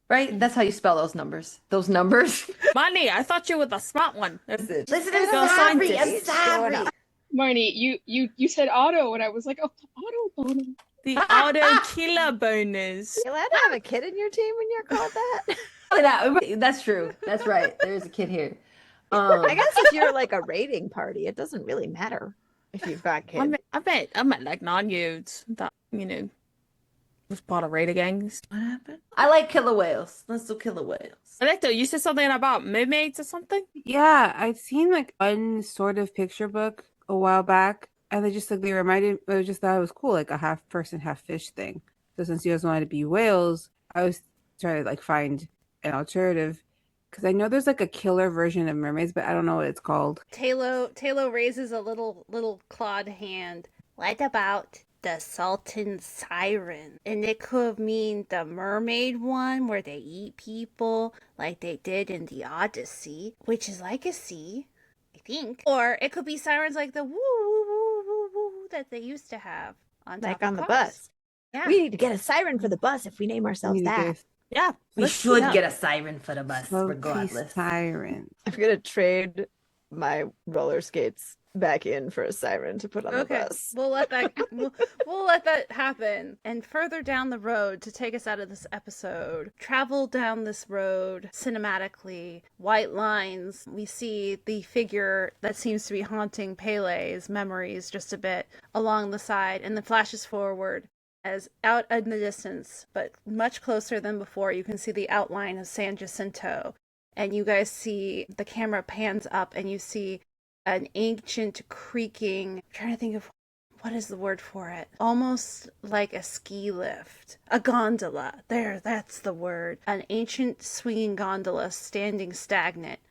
Right? That's how you spell those numbers. Those numbers. Marnie, I thought you were the smart one. Listen Go to Savvy. I'm scientist. Savvy. Marnie, you said auto, and I was like, oh, auto boner. The auto killer boners. You allowed to have a kid in your team when you're called that? That's true. That's right. There's a kid here. I guess if you're like a raiding party, it doesn't really matter if you've got kids. I met like non-youths that, was part of raider gangs. What happened? I like killer whales. Let's do killer whales. Alecto, you said something about mermaids or something? Yeah, I'd seen like one sort of picture book a while back, and they just like they reminded. I just thought it was cool, like a half person, half fish thing. So since you guys wanted to be whales, I was trying to like find an alternative because I know there's like a killer version of mermaids, but I don't know what it's called. Talo raises a little clawed hand. What about the Sultan Siren? And it could mean the mermaid one where they eat people like they did in the Odyssey, which is like a sea, I think. Or it could be sirens like the woo woo woo woo woo that they used to have on Like top on of the cars. bus. Yeah. We need to get a siren for the bus if we name ourselves that. Yeah. We let's should go. get a siren for the bus, Salty regardless. siren. I'm gonna trade my roller skates back in for a siren to put on the bus. We'll let that we'll let that happen. And further down the road to take us out of this episode, travel down this road cinematically, white lines. We see the figure that seems to be haunting Pele's memories just a bit along the side, and then flashes forward as out in the distance, but much closer than before, you can see the outline of San Jacinto. And you guys see the camera pans up and you see an ancient creaking, I'm trying to think of what is the word for it, almost like a ski lift, a gondola. That's the word. An ancient swinging gondola standing stagnant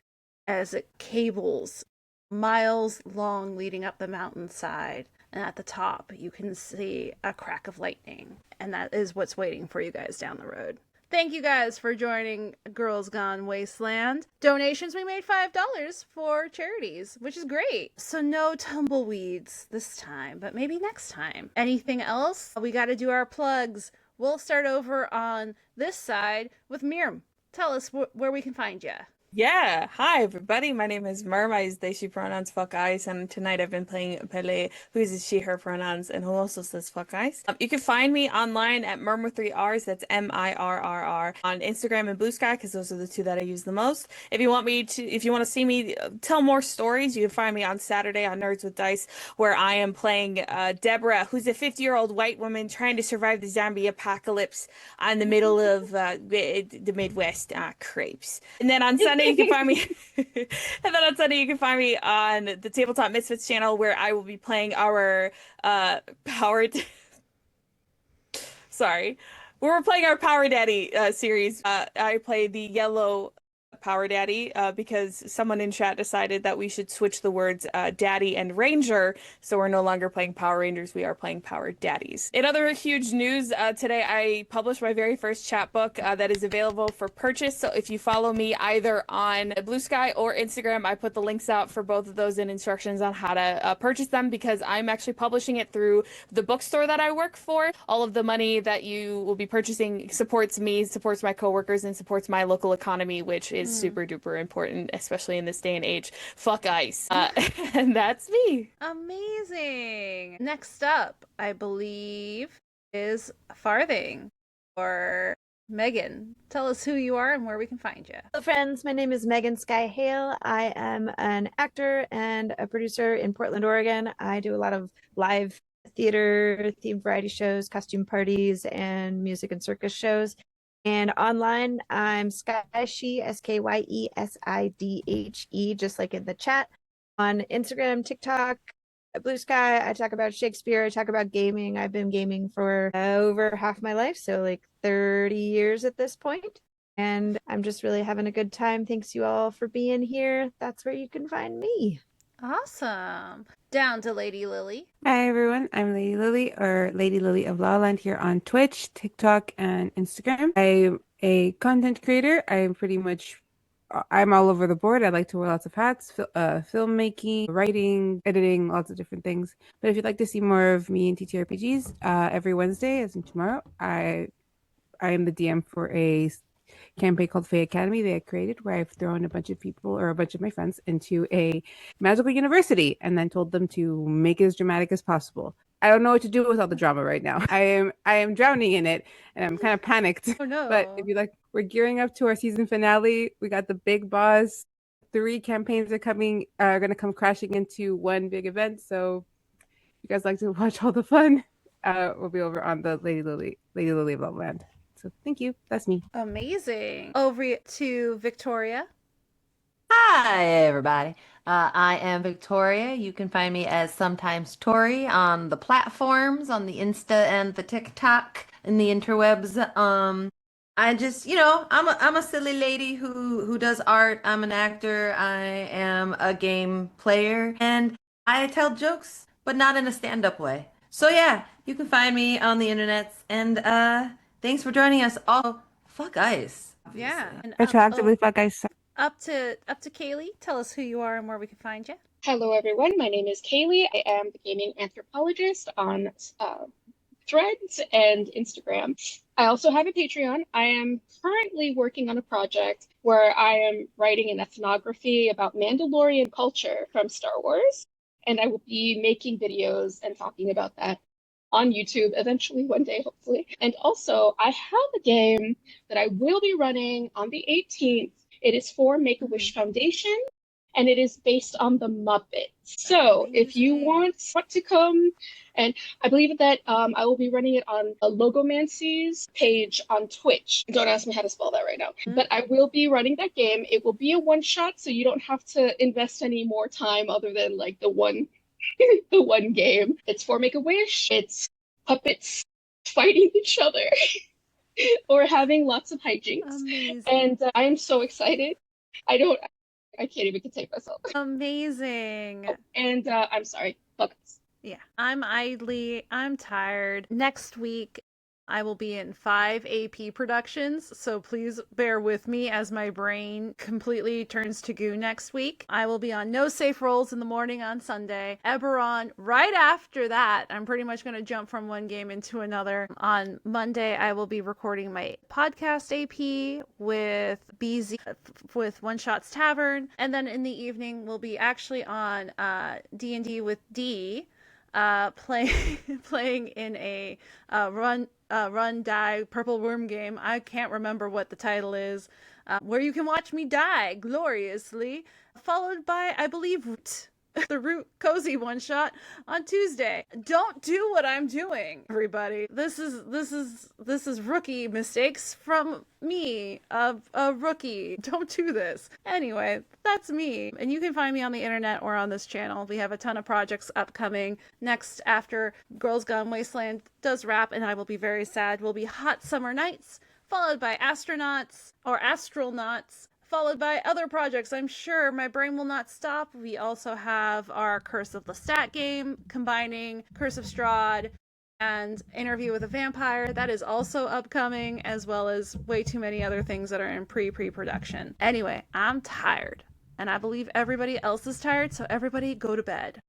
as it cables miles long leading up the mountainside. And at the top you can see a crack of lightning, and that is what's waiting for you guys down the road. Thank you guys for joining Girls Gone Wasteland. Donations, we made $5 for charities, which is great. So no tumbleweeds this time, but maybe next time. Anything else? We got to do our plugs. We'll start over on this side with Miriam. Tell us where we can find you. Yeah, hi everybody. My name is Mer. I use they, she pronouns, fuck eyes, and tonight I've been playing Pele, who uses she, her pronouns, and who also says fuck eyes. You can find me online at Murm with 3 R's, that's MIRRR, on Instagram and Blue Sky, because those are the two that I use the most. If you want to see me tell more stories, you can find me on Saturday on Nerds with Dice, where I am playing Deborah, who's a 50-year-old white woman trying to survive the zombie apocalypse in the middle of the Midwest. Crepes. And then on Sunday, you can find me and then on Sunday you can find me on the Tabletop Misfits channel, where I will be playing our we're playing our Power Daddy series. I play the yellow Power Daddy because someone in chat decided that we should switch the words Daddy and Ranger, so we're no longer playing Power Rangers, we are playing Power Daddies. In other huge news, today I published my very first chapbook that is available for purchase, so if you follow me either on Blue Sky or Instagram, I put the links out for both of those and instructions on how to purchase them, because I'm actually publishing it through the bookstore that I work for. All of the money that you will be purchasing supports me, supports my coworkers, and supports my local economy, which is super duper important, especially in this day and age. Fuck ice. And that's me. Amazing. Next up, I believe, is Farthing, or Megan. Tell us who you are and where we can find you. Hello friends, my name is Megan Sky Hale. I am an actor and a producer in Portland, Oregon. I do a lot of live theater themed variety shows, costume parties, and music and circus shows. And online, I'm Skyshi, SKYESIDHE, just like in the chat. On Instagram, TikTok, Blue Sky, I talk about Shakespeare, I talk about gaming. I've been gaming for over half my life, so like 30 years at this point. And I'm just really having a good time. Thanks you all for being here. That's where you can find me. Awesome. Down to Lady Lily. Hi everyone, I'm Lady Lily, or Lady Lily of Lawland, here on Twitch, TikTok, and Instagram. I'm a content creator. I'm all over the board. I like to wear lots of hats, filmmaking, writing, editing, lots of different things. But if you'd like to see more of me in TTRPGs, every Wednesday, as in tomorrow, I am the DM for a campaign called Fae Academy that I created, where I've thrown a bunch of people, or a bunch of my friends, into a magical university and then told them to make it as dramatic as possible. I don't know what to do with all the drama right now. I am drowning in it, and I'm kind of panicked. Oh no. But if you like, we're gearing up to our season finale. We got the big boss. 3 campaigns are going to come crashing into one big event. So if you guys like to watch all the fun, we'll be over on the Lady Lily of Loveland. So thank you. That's me. Amazing. Over to Victoria. Hi, everybody. I am Victoria. You can find me as Sometimes Tori on the platforms, on the Insta and the TikTok and the interwebs. I just, I'm a silly lady who does art. I'm an actor. I am a game player, and I tell jokes, but not in a stand-up way. So yeah, you can find me on the internets, and thanks for joining us all. Fuck ice. Obviously. Yeah. And Retroactively, fuck guys. Up to Kaylee. Tell us who you are and where we can find you. Hello, everyone. My name is Kaylee. I am the gaming anthropologist on Threads and Instagram. I also have a Patreon. I am currently working on a project where I am writing an ethnography about Mandalorian culture from Star Wars, and I will be making videos and talking about that on YouTube eventually one day, hopefully. And also, I have a game that I will be running on the 18th. It is for Make-A-Wish Foundation, and it is based on the Muppets. So if you want to come, and I believe that I will be running it on a Logomancy's page on Twitch. Don't ask me how to spell that right now. But I will be running that game. It will be a one-shot, so you don't have to invest any more time other than like the one game. It's for Make-A-Wish. It's puppets fighting each other or having lots of hijinks. Amazing. And I am so excited. I can't even contain myself. Amazing. Oh, and I'm sorry. Fuck us. Yeah. I'm Idly. I'm tired. Next week, I will be in 5 AP productions, so please bear with me as my brain completely turns to goo next week. I will be on No Safe Rolls in the morning on Sunday. Eberron right after that. I'm pretty much going to jump from one game into another. On Monday, I will be recording my podcast AP with BZ with One Shots Tavern, and then in the evening, we'll be actually on D&D with D. Playing in a run die purple worm game. I can't remember what the title is, where you can watch me die gloriously, followed by, I believe, the Root Cozy one shot on Tuesday. Don't do what I'm doing, everybody. This is rookie mistakes from me, a rookie. Don't do this. Anyway, that's me. And you can find me on the internet or on this channel. We have a ton of projects upcoming. Next, after Girls Gone Wasteland does wrap, and I will be very sad, will be Hot Summer Nights, followed by Astronauts or Astralnauts, followed by other projects. I'm sure my brain will not stop. We also have our Curse of Lestat game, combining Curse of Strahd and Interview with a Vampire. That is also upcoming, as well as way too many other things that are in pre-production. Anyway, I'm tired, and I believe everybody else is tired, so everybody go to bed.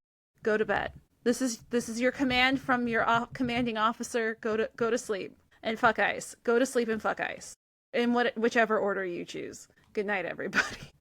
Go to bed. This is your command from your commanding officer. Go to sleep and fuck ice. Go to sleep and fuck ice. In whichever order you choose. Good night, everybody.